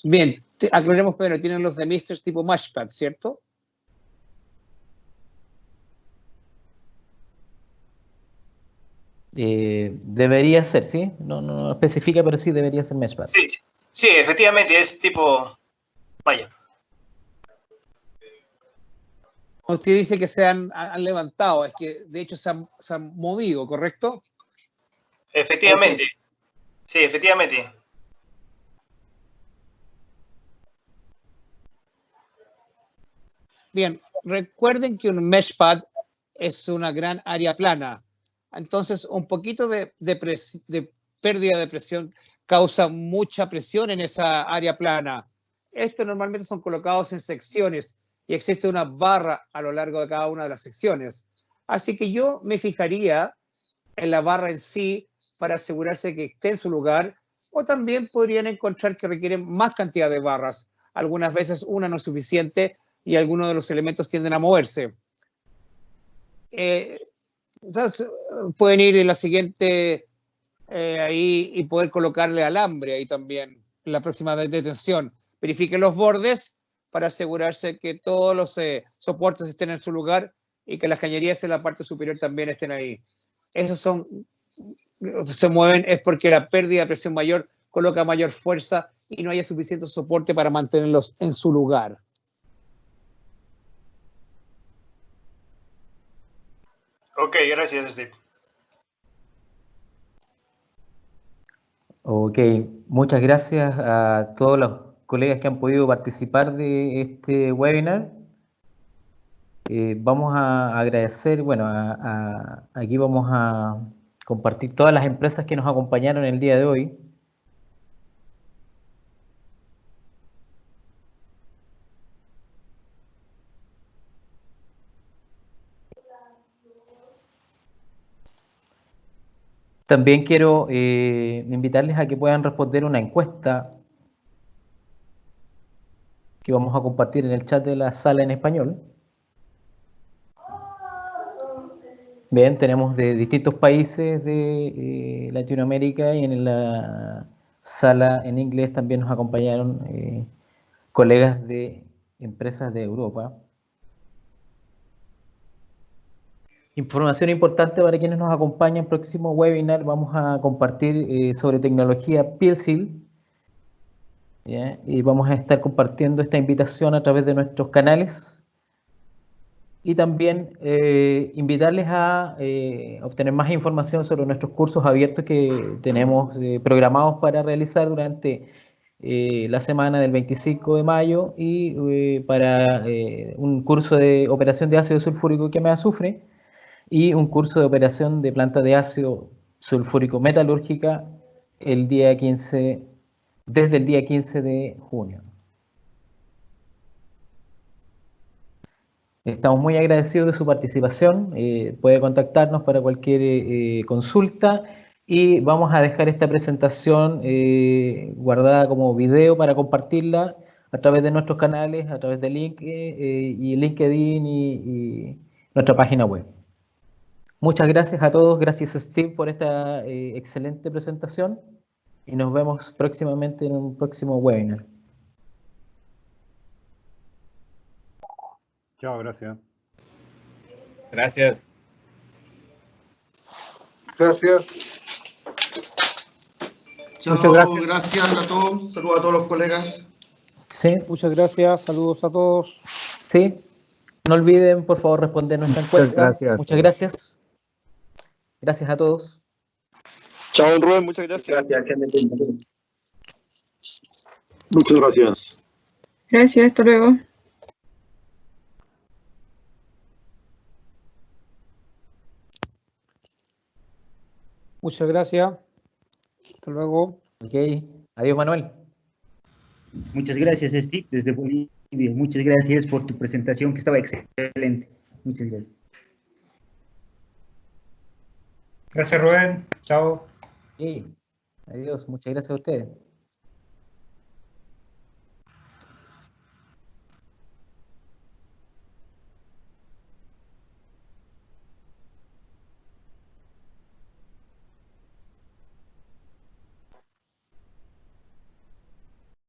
Bien, aclaremos primero, tienen los demisters tipo mashpad, ¿cierto? Debería ser, ¿sí? No especifica, pero sí debería ser meshpad. Sí, efectivamente, es tipo... Vaya. Usted dice que se han levantado, es que de hecho se han movido, ¿correcto? Efectivamente. Okay. Sí, efectivamente. Bien, recuerden que un meshpad es una gran área plana. Entonces, un poquito de pérdida de presión causa mucha presión en esa área plana. Estos normalmente son colocados en secciones y existe una barra a lo largo de cada una de las secciones. Así que yo me fijaría en la barra en sí para asegurarse que esté en su lugar, o también podrían encontrar que requieren más cantidad de barras. Algunas veces una no es suficiente y algunos de los elementos tienden a moverse. Entonces, pueden ir en la siguiente ahí y poder colocarle alambre ahí también en la próxima detención. Verifiquen los bordes para asegurarse que todos los soportes estén en su lugar y que las cañerías en la parte superior también estén ahí. Esos se mueven es porque la pérdida de presión mayor coloca mayor fuerza y no haya suficiente soporte para mantenerlos en su lugar. Ok, gracias, Steve. Ok, muchas gracias a todos los colegas que han podido participar de este webinar. Vamos a agradecer, bueno, aquí vamos a compartir todas las empresas que nos acompañaron el día de hoy. También quiero invitarles a que puedan responder una encuesta que vamos a compartir en el chat de la sala en español. Bien, tenemos de distintos países de Latinoamérica y en la sala en inglés también nos acompañaron colegas de empresas de Europa. Información importante para quienes nos acompañan. En el próximo webinar vamos a compartir sobre tecnología PeelSeal. Y vamos a estar compartiendo esta invitación a través de nuestros canales. Y también invitarles a obtener más información sobre nuestros cursos abiertos que tenemos programados para realizar durante la semana del 25 de mayo y para un curso de operación de ácido sulfúrico quema de azufre y un curso de operación de planta de ácido sulfúrico metalúrgica el día 15, desde el día 15 de junio. Estamos muy agradecidos de su participación. Puede contactarnos para cualquier consulta y vamos a dejar esta presentación guardada como video para compartirla a través de nuestros canales, a través de LinkedIn y nuestra página web. Muchas gracias a todos, gracias Steve por esta excelente presentación y nos vemos próximamente en un próximo webinar. Chao, gracias. Gracias. Gracias. Chao, muchas gracias. Gracias a todos. Saludos a todos los colegas. Sí. Muchas gracias. Saludos a todos. Sí. No olviden, por favor, responder nuestra encuesta. Muchas gracias. Gracias a todos. Chao, Rubén. Muchas gracias. Muchas gracias. Gracias. Hasta luego. Muchas gracias. Hasta luego. Ok. Adiós, Manuel. Muchas gracias, Steve, desde Bolivia. Muchas gracias por tu presentación, que estaba excelente. Muchas gracias. Gracias, Rubén. Chao. Sí. Adiós. Muchas gracias a ustedes.